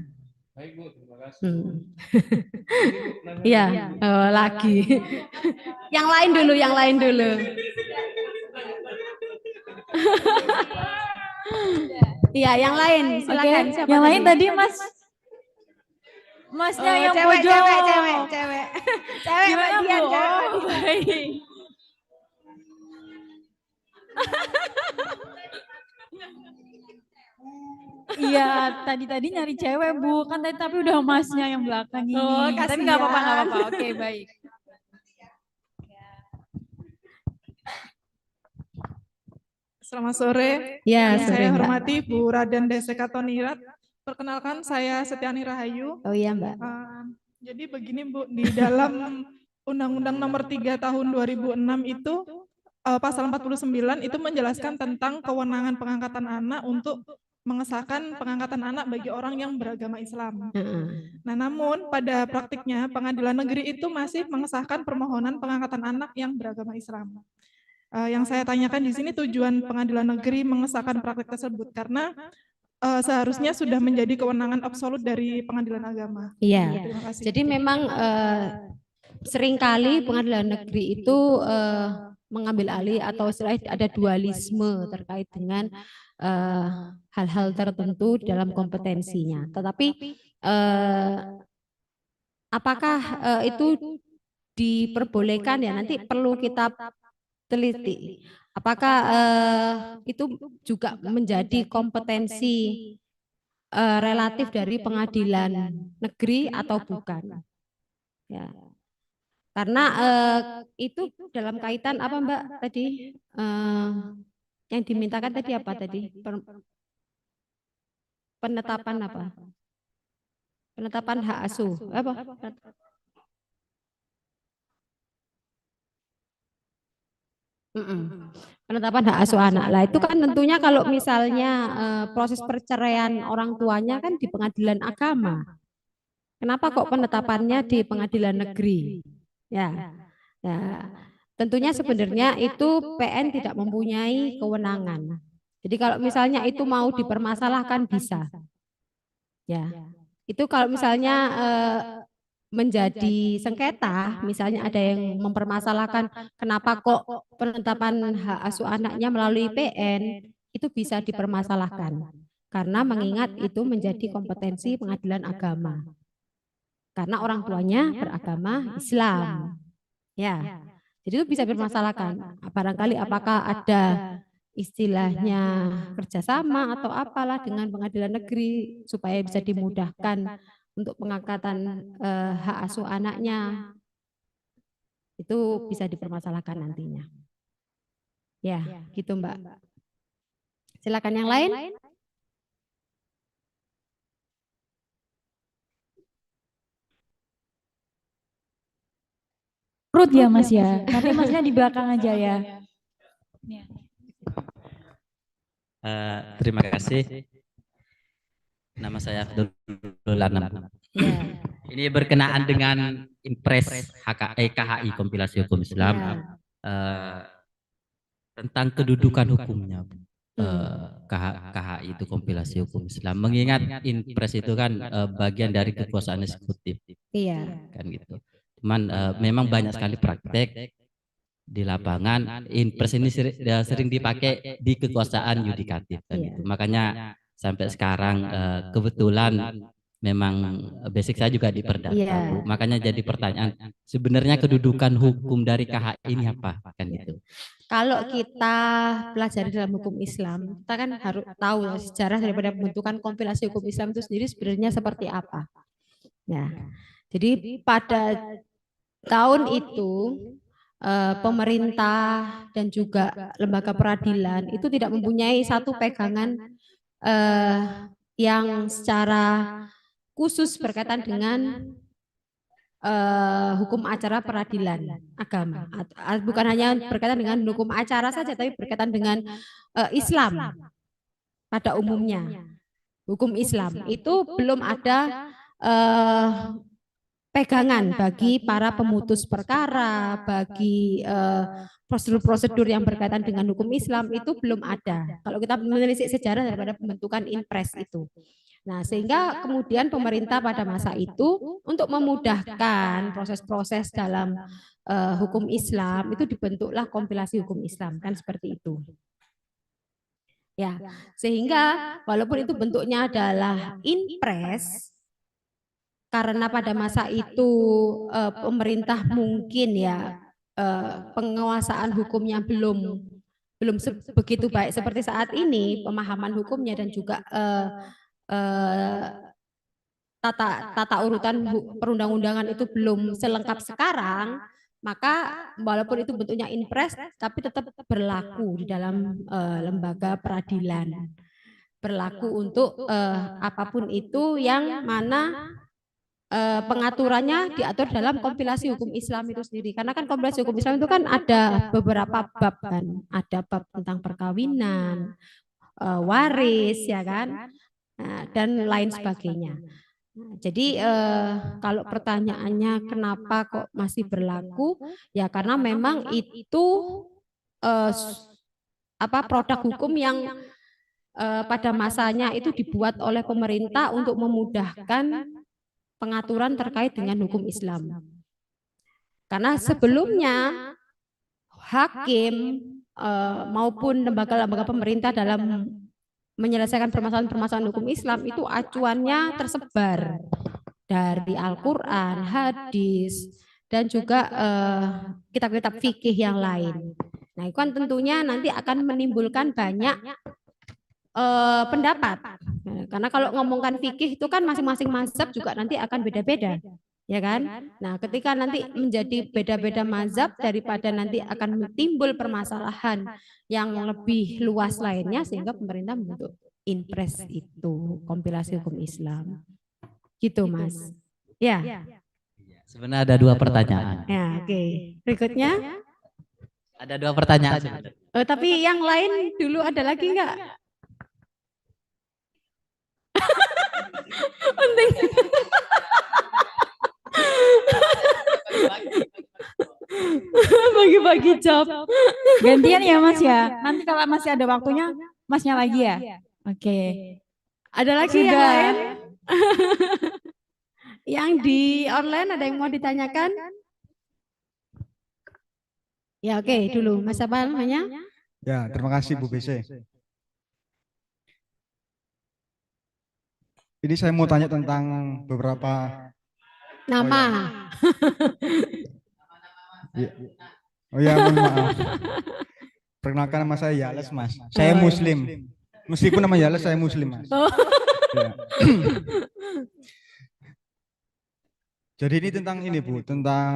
[SPEAKER 3] Baik Bu, terima kasih.
[SPEAKER 2] Iya, lagi. Yang lain dulu, yang lain dulu. Iya, yang lain. Silakan.
[SPEAKER 1] Oke, yang lain tadi Masnya yang
[SPEAKER 2] cewek,
[SPEAKER 1] pojok.
[SPEAKER 2] Cewek. Cewek
[SPEAKER 1] Gimana,
[SPEAKER 2] bagian,
[SPEAKER 1] Bu?
[SPEAKER 2] cewek
[SPEAKER 1] Oh, baik. Iya, tadi nyari cewek, Bu. Kan tapi udah Masnya yang belakang ini.
[SPEAKER 2] Oh,
[SPEAKER 1] Tapi nggak apa-apa, nggak
[SPEAKER 2] kasihan.
[SPEAKER 1] apa-apa. Oke, baik.
[SPEAKER 4] Selamat sore.
[SPEAKER 2] Ya,
[SPEAKER 4] Yang
[SPEAKER 2] sore,
[SPEAKER 4] saya
[SPEAKER 2] Mbak.
[SPEAKER 4] hormati Bu Raden Dese Kartonirat. Perkenalkan saya Setiani Rahayu.
[SPEAKER 2] Oh iya, Mbak.
[SPEAKER 4] Jadi begini Bu, di dalam Undang-Undang Nomor 3 Tahun 2006 itu pasal 49 itu menjelaskan tentang kewenangan pengangkatan anak untuk mengesahkan pengangkatan anak bagi orang yang beragama Islam. Nah, namun pada praktiknya pengadilan negeri itu masih mengesahkan permohonan pengangkatan anak yang beragama Islam. Yang saya tanyakan di sini tujuan pengadilan negeri mengesahkan praktik tersebut karena seharusnya sudah menjadi kewenangan absolut dari pengadilan agama.
[SPEAKER 2] Iya.
[SPEAKER 4] Terima kasih.
[SPEAKER 2] Jadi memang seringkali pengadilan negeri itu mengambil alih atau istilahnya ada dualisme terkait dengan hal-hal tertentu dalam kompetensinya. Tetapi apakah itu diperbolehkan ya nanti perlu kita teliti. Apakah itu juga menjadi kompetensi relatif dari pengadilan negeri atau bukan? Ya. Karena itu dalam kaitan apa Mbak tadi yang dimintakan tadi apa tadi? Penetapan apa? Penetapan hak asuh. Apa? Penetapan hak asuh anak. Lah itu kan tentunya kalau misalnya proses perceraian orang tuanya kan di pengadilan agama. Kenapa kok penetapannya di pengadilan negeri? Ya. Ya. Tentunya sebenarnya itu PN tidak mempunyai kewenangan. Jadi kalau misalnya itu mau dipermasalahkan bisa. Ya. Itu kalau misalnya menjadi sengketa, misalnya ada yang mempermasalahkan kenapa kok penetapan hak asuh anaknya melalui PN, itu bisa dipermasalahkan. Karena mengingat itu menjadi kompetensi pengadilan agama. Karena orang tuanya beragama Islam. Ya. Jadi itu bisa dipermasalahkan. Barangkali apakah ada istilahnya kerjasama atau apalah dengan pengadilan negeri supaya bisa dimudahkan untuk pengangkatan hak asuh anaknya, itu bisa dipermasalahkan nantinya. Ya, gitu Mbak. Silakan yang lain.
[SPEAKER 1] Urut ya Mas ya. Nanti Masnya di belakang aja ya.
[SPEAKER 5] Terima kasih. Nama saya Abdul Anam.
[SPEAKER 2] Ya.
[SPEAKER 5] Ini berkenaan dengan Impres KHI kompilasi hukum Islam tentang kedudukan hukumnya. KHI itu kompilasi hukum Islam. Mengingat Impres itu kan bagian dari kekuasaan eksekutif.
[SPEAKER 2] Iya.
[SPEAKER 5] Kan gitu. Cuman memang banyak sekali praktek di lapangan. Impres ini sering dipakai di kekuasaan yudikatif kan gitu. Makanya sampai sekarang kebetulan memang basic saya juga di perdata, Bu. Makanya jadi pertanyaan, sebenarnya kedudukan hukum dari KHI ini apa kan gitu.
[SPEAKER 2] Kalau kita pelajari dalam hukum Islam, kita kan harus tahu sejarah daripada pembentukan kompilasi hukum Islam itu sendiri sebenarnya seperti apa. Ya. Jadi pada tahun itu pemerintah dan juga lembaga peradilan itu tidak mempunyai satu pegangan yang secara khusus berkaitan dengan hukum acara peradilan agama. Bukan hanya berkaitan dengan hukum acara saja, tapi berkaitan dengan Islam pada umumnya. Hukum Islam itu belum ada pegangan bagi para pemutus perkara, bagi prosedur-prosedur yang berkaitan dengan hukum Islam itu belum ada. Kalau kita menelisik sejarah daripada pembentukan Impres itu. Nah, sehingga kemudian pemerintah pada masa itu untuk memudahkan proses-proses dalam hukum Islam itu dibentuklah kompilasi hukum Islam, kan seperti itu. Ya, sehingga walaupun itu bentuknya adalah Impres, karena pada masa itu pemerintah mungkin ya penguasaan hukumnya belum begitu baik seperti saat ini, pemahaman hukumnya dan juga tata urutan perundang-undangan itu belum selengkap sekarang, maka walaupun itu bentuknya Impres tapi tetap berlaku di dalam lembaga peradilan, berlaku untuk apapun itu yang mana pengaturannya diatur dalam kompilasi hukum Islam itu sendiri. Karena kan kompilasi hukum Islam itu kan ada beberapa bab kan, ada bab tentang perkawinan, waris ya kan, dan lain sebagainya. Jadi kalau pertanyaannya kenapa kok masih berlaku, ya karena memang itu produk hukum yang pada masanya itu dibuat oleh pemerintah untuk memudahkan pengaturan terkait dengan hukum Islam. Karena sebelumnya hakim maupun lembaga-lembaga pemerintah dalam menyelesaikan permasalahan-permasalahan hukum Islam itu acuannya tersebar dari Al-Quran, hadis, dan juga kitab-kitab fikih yang lain. Nah, itu kan tentunya nanti akan menimbulkan banyak pendapat. Karena kalau ngomongkan fikih itu kan masing-masing mazhab juga nanti akan beda-beda, ya kan? Nah, ketika nanti menjadi beda-beda mazhab daripada nanti akan timbul permasalahan yang lebih luas lainnya, sehingga pemerintah membentuk Impres itu, kompilasi hukum Islam. Gitu, Mas. Ya.
[SPEAKER 5] Sebenarnya ada 2 pertanyaan.
[SPEAKER 2] Ya, oke. Berikutnya.
[SPEAKER 5] Ada 2 pertanyaan sebenarnya.
[SPEAKER 2] Tapi yang lain dulu ada lagi enggak? Penting. Bagi-bagi job.
[SPEAKER 1] Gantian ya Mas ya. Nanti kalau masih ada waktunya, Masnya lagi ya. Oke.
[SPEAKER 2] Ada lagi yang lain? Yang di online ada yang mau ditanyakan? Ya oke, dulu. Mas apa namanya?
[SPEAKER 6] Ya, terima kasih Bu BC. Ini saya mau tanya tentang beberapa
[SPEAKER 2] nama.
[SPEAKER 6] Oh ya, mohon maaf. Perkenalkan nama saya Yales, Mas. Saya Muslim. Meskipun nama Yales, saya Muslim, Mas. Ya. Jadi ini tentang ini Bu, tentang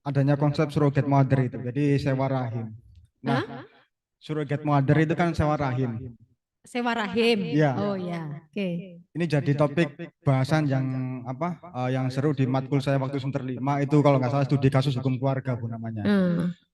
[SPEAKER 6] adanya konsep surrogate mother itu. Jadi sewa rahim. Nah, surrogate mother itu kan sewa rahim.
[SPEAKER 2] Sewa rahim.
[SPEAKER 6] Iya.
[SPEAKER 2] Oh ya, oke.
[SPEAKER 6] Ini jadi topik bahasan yang yang seru di matkul saya waktu semester 5 itu kalau nggak salah studi kasus hukum keluarga Bu namanya.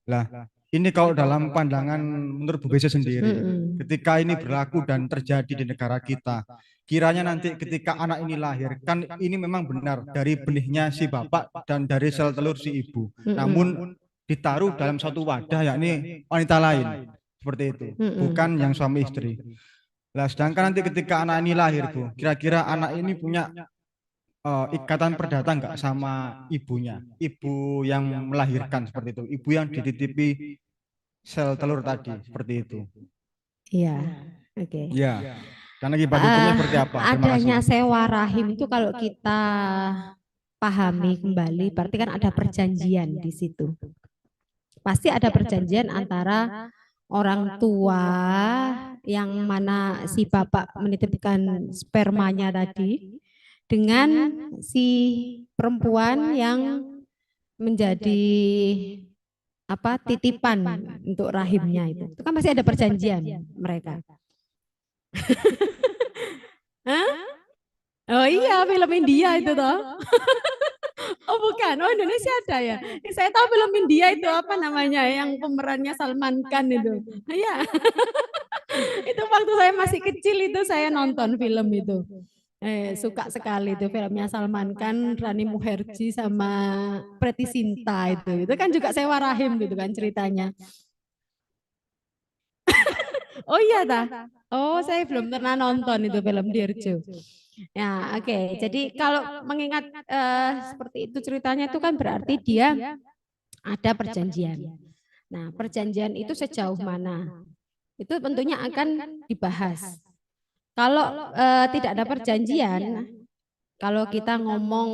[SPEAKER 6] Lah, ini kalau dalam pandangan menurut Bu Bese sendiri, ketika ini berlaku dan terjadi di negara kita, kiranya nanti ketika anak ini lahir, kan ini memang benar dari benihnya si bapak dan dari sel telur si ibu. Namun ditaruh dalam satu wadah yakni wanita lain. Seperti itu, bukan yang suami istri. Lah, sedangkan nanti ketika anak ini lahir, Bu, kira-kira anak ini punya ikatan perdata nggak sama ibunya, ibu yang melahirkan seperti itu, ibu yang dititipi sel telur tadi, seperti itu.
[SPEAKER 2] Iya, oke.
[SPEAKER 6] Ya, dan akibat hukumnya seperti apa? Terima
[SPEAKER 2] Adanya
[SPEAKER 6] kasih.
[SPEAKER 2] sewa rahim itu kalau kita pahami kembali, berarti kan ada perjanjian di situ. Pasti ada perjanjian antara orang tua yang mana si bapak menitipkan spermanya tadi dengan si perempuan yang menjadi titipan untuk rahimnya itu. Itu kan masih ada perjanjian mereka. Hah? Oh iya, film India itu toh. Oh bukan, oh Indonesia ada ya. Saya tahu film India itu apa namanya yang pemerannya Salman Khan itu. Iya. Itu waktu saya masih kecil itu saya nonton film itu. Suka sekali itu filmnya Salman Khan, Rani Mukherjee sama Preity Zinta itu. Itu kan juga sewa rahim gitu kan ceritanya. Oh iya dah. Oh saya belum pernah nonton itu film Dirjo. Ya oke. Jadi kalau mengingat seperti itu ceritanya itu kan berarti dia ada perjanjian. Nah perjanjian itu sejauh mana? Itu tentunya akan dibahas. Kalau tidak ada perjanjian, kalau kita ngomong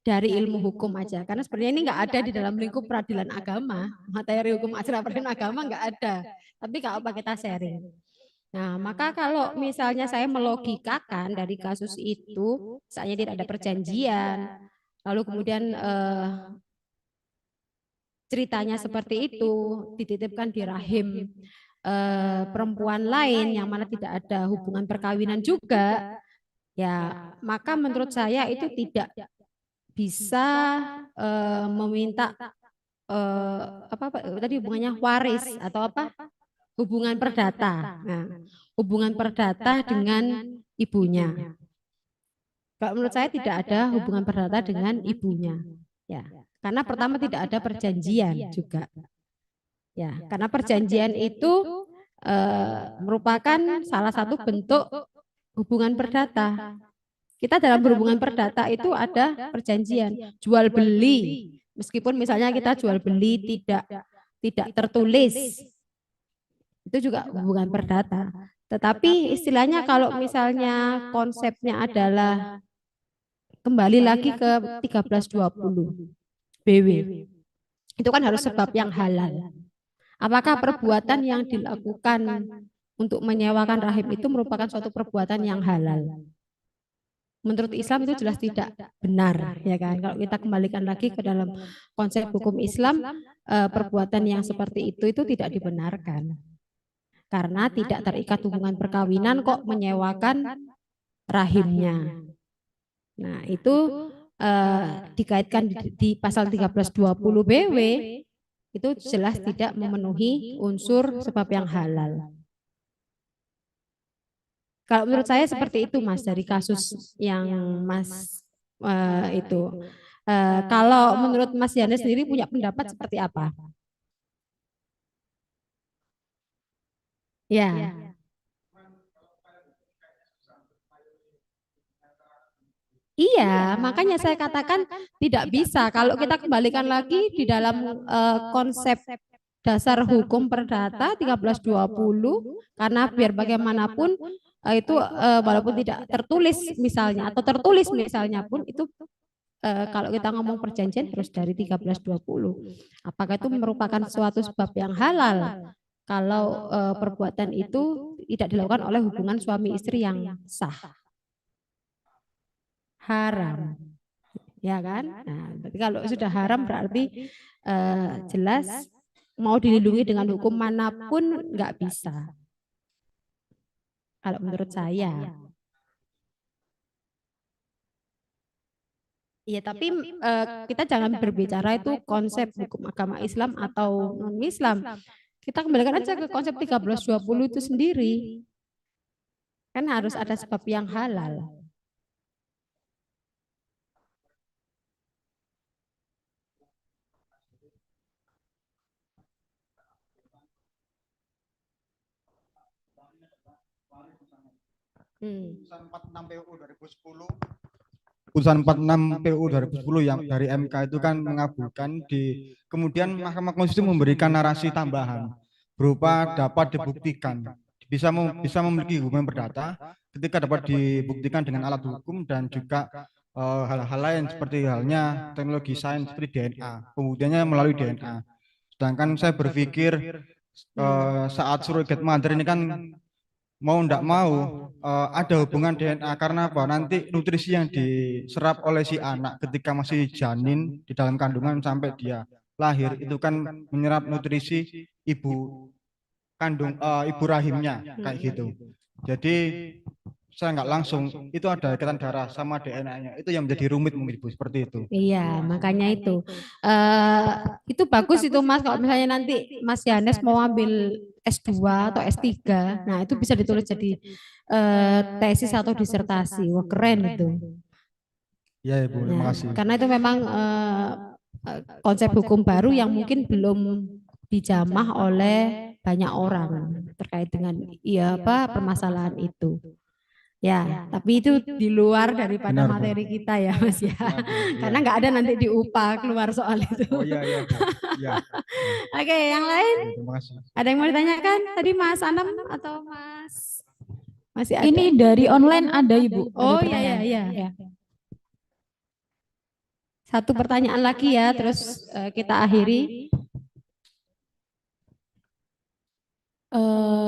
[SPEAKER 2] dari ilmu hukum aja, karena sebenarnya ini nggak ada di dalam lingkup peradilan agama, materi hukum acara peradilan agama nggak ada. Tapi kalau kita sharing. Nah, maka kalau misalnya saya melogikakan dari kasus itu, misalnya tidak ada perjanjian, lalu kemudian ceritanya seperti itu, dititipkan di rahim perempuan lain yang mana tidak ada hubungan perkawinan juga, ya maka menurut saya itu tidak bisa meminta tadi hubungannya waris atau hubungan perdata. Nah, hubungan perdata dengan ibunya. Kalau menurut saya tidak ada hubungan perdata dengan ibunya. Ya, karena pertama tidak ada perjanjian juga. Ya, karena perjanjian itu merupakan salah satu bentuk hubungan perdata. Kita dalam berhubungan perdata itu ada perjanjian jual beli. Meskipun misalnya kita jual beli tidak tertulis. Itu juga hubungan perdata. Tetapi istilahnya kalau misalnya konsepnya adalah kembali lagi ke 1320 BW. Itu kan harus sebab yang halal. Apakah perbuatan yang dilakukan untuk menyewakan rahim itu merupakan suatu perbuatan yang halal? Menurut Islam itu jelas tidak benar, ya kan? Kalau kita kembalikan lagi ke dalam konsep hukum Islam, perbuatan yang seperti itu tidak dibenarkan. Karena tidak terikat hubungan perkawinan kok menyewakan rahimnya. Nah, itu dikaitkan di pasal 1320 BW itu jelas tidak memenuhi unsur sebab yang halal. Kalau menurut saya seperti itu Mas dari kasus yang Mas itu. Kalau menurut Mas Yana sendiri punya pendapat seperti apa? Ya. Iya, makanya saya katakan tidak bisa. Kalau kita kembalikan lagi di dalam konsep dasar hukum perdata 1320, karena biar bagaimanapun itu walaupun tidak tertulis misalnya atau tertulis misalnya pun itu kalau kita ngomong perjanjian harus dari 1320. Apakah itu merupakan suatu sebab yang halal? Kalau perbuatan itu tidak dilakukan oleh hubungan suami istri yang sah. Haram. Ya kan? Nah, berarti kalau sudah haram berarti jelas mau dilindungi dengan hukum manapun nggak bisa. Kalau menurut saya. Iya, tapi kita jangan berbicara itu konsep hukum agama Islam atau non-Islam. Kita kembalikan aja ke konsep 1320 itu sendiri. Kan harus ada sebab yang halal.
[SPEAKER 6] Putusan 46 PU 2010 yang dari MK itu kan mengabulkan kemudian Mahkamah Konstitusi memberikan narasi tambahan berupa dapat dibuktikan, bisa memiliki hubungan perdata ketika dapat dibuktikan dengan alat hukum dan juga hal-hal lain seperti halnya teknologi sains seperti DNA, pembuktiannya melalui DNA. Sedangkan saya berpikir saat surrogate mother ini kan mau tidak mau ada hubungan DNA karena apa? Nanti nutrisi yang diserap oleh si anak ketika masih janin di dalam kandungan sampai dia lahir itu kan menyerap nutrisi ibu kandung ibu rahimnya kayak gitu. Jadi saya nggak langsung itu ada ikatan darah sama DNA-nya itu yang menjadi rumit mungkin Bu seperti itu.
[SPEAKER 2] Iya, makanya itu bagus itu Mas kalau misalnya nanti Mas Yanes mau ambil S2 atau S3, nah itu bisa ditulis jadi tesis atau disertasi. Wah, keren itu.
[SPEAKER 6] Iya Ibu, terima kasih.
[SPEAKER 2] Karena itu memang konsep hukum baru yang mungkin belum dijamah oleh banyak orang terkait dengan permasalahan itu. Ya, tapi itu di luar daripada materi kita ya Mas ya. Karena nggak ada nanti di UPA keluar soal itu.
[SPEAKER 6] Oh iya iya Bu. Ya.
[SPEAKER 2] Oke, yang lain?
[SPEAKER 6] Terima kasih.
[SPEAKER 2] Ada yang mau ditanyakan? Tadi Mas Anam atau Mas? Masih ada?
[SPEAKER 1] Ini dari online ada Ibu.
[SPEAKER 2] Oh iya. Satu pertanyaan lagi ya, terus kita akhiri.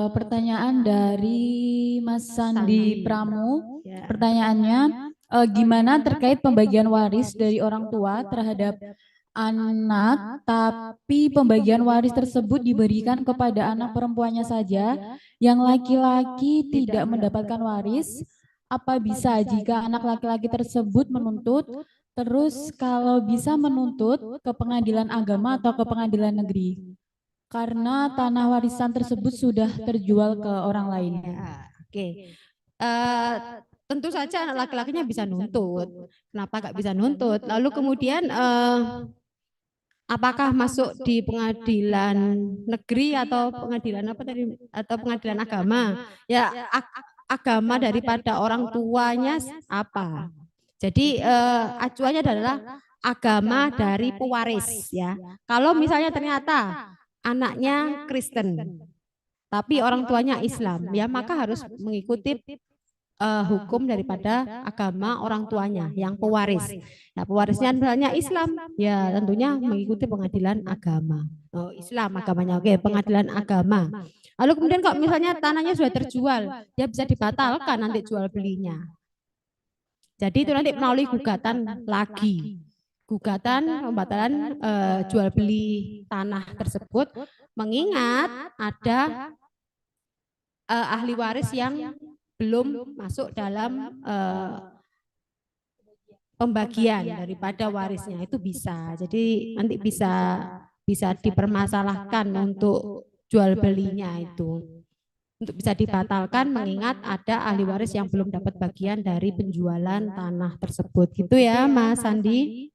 [SPEAKER 1] Pertanyaan dari Mas Sandi Pramu.
[SPEAKER 2] Ya.
[SPEAKER 1] Pertanyaannya, gimana terkait pembagian waris dari orang tua terhadap anak, tapi pembagian waris tersebut diberikan kepada anak perempuannya saja, yang laki-laki tidak mendapatkan waris? Apa bisa jika anak laki-laki tersebut menuntut? Terus kalau bisa menuntut ke pengadilan agama atau ke pengadilan negeri? Karena tanah warisan tersebut sudah terjual ke orang lain.
[SPEAKER 2] Oke. Tentu saja anak laki-lakinya bisa nuntut. Kenapa nggak bisa nuntut? Lalu kemudian apakah masuk di pengadilan negeri atau pengadilan apa tadi? Atau pengadilan agama? Ya, agama daripada orang tuanya apa? Jadi acuannya adalah agama dari pewaris ya. Kalau misalnya ternyata anaknya Kristen, tapi orang tuanya Islam, ya maka harus mengikuti hukum daripada agama orang tuanya yang pewaris. Nah, pewarisnya misalnya Islam, ya tentunya mengikuti pengadilan agama. Oh, Islam agamanya, oke, pengadilan agama. Lalu kemudian kalau misalnya tanahnya sudah terjual, ya bisa dibatalkan nanti jual belinya. Jadi itu nanti melalui gugatan lagi. Gugatan pembatalan jual beli tanah tersebut, mengingat ada ahli waris yang belum masuk dalam pembagian daripada warisnya, itu bisa. Jadi nanti bisa dipermasalahkan untuk jual belinya itu. Untuk bisa dibatalkan mengingat ada ahli waris yang belum dapat bagian dari penjualan tanah tersebut. Gitu ya Mas Sandi.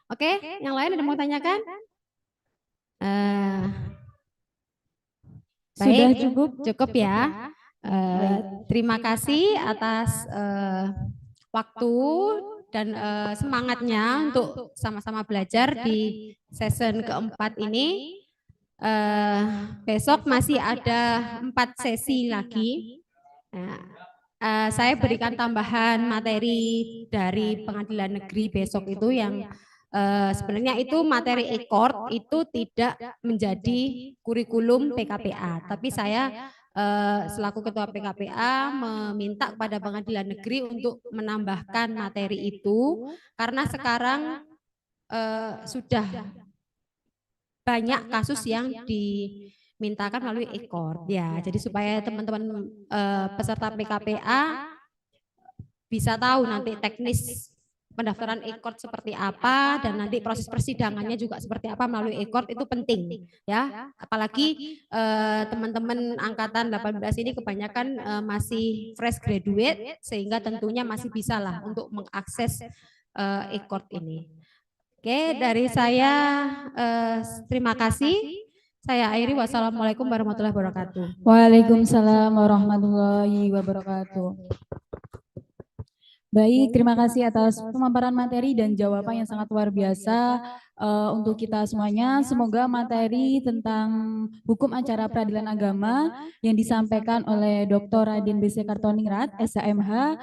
[SPEAKER 2] Oke, yang lain ada mau tanyakan?
[SPEAKER 1] Sudah
[SPEAKER 2] Baik, cukup ya. Terima kasih atas waktu dan semangatnya untuk sama-sama belajar di season keempat ini. Besok masih ada 4 sesi lagi. Saya berikan tambahan materi dari pengadilan negeri besok itu yang sebenarnya itu materi e-court itu tidak menjadi kurikulum PKPA, tapi saya selaku ketua PKPA meminta kepada pengadilan negeri untuk menambahkan materi itu karena sekarang sudah banyak kasus yang dimintakan melalui e-court ya. Jadi supaya teman-teman peserta PKPA bisa tahu nanti teknis pendaftaran e-court seperti apa dan nanti proses persidangannya juga seperti apa melalui e-court itu penting ya. Apalagi teman-teman angkatan 18 ini kebanyakan masih fresh graduate sehingga tentunya masih bisa lah untuk mengakses e-court ini. Oke, dari saya terima kasih. Saya akhiri, wassalamualaikum warahmatullahi wabarakatuh.
[SPEAKER 1] Waalaikumsalam warahmatullahi wabarakatuh. Baik, terima kasih atas pemaparan materi dan jawaban yang sangat luar biasa untuk kita semuanya. Semoga materi tentang hukum acara peradilan agama yang disampaikan oleh Dr. Raden B.C. Kartoningrat, SHMH,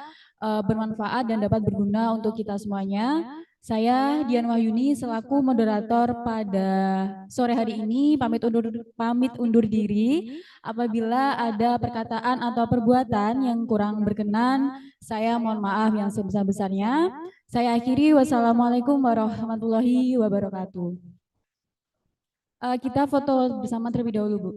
[SPEAKER 1] bermanfaat dan dapat berguna untuk kita semuanya. Saya Dian Wahyuni selaku moderator pada sore hari ini pamit undur diri. Apabila ada perkataan atau perbuatan yang kurang berkenan, saya mohon maaf yang sebesar-besarnya. Saya akhiri, wassalamualaikum warahmatullahi wabarakatuh. Kita foto bersama terlebih dahulu, Bu.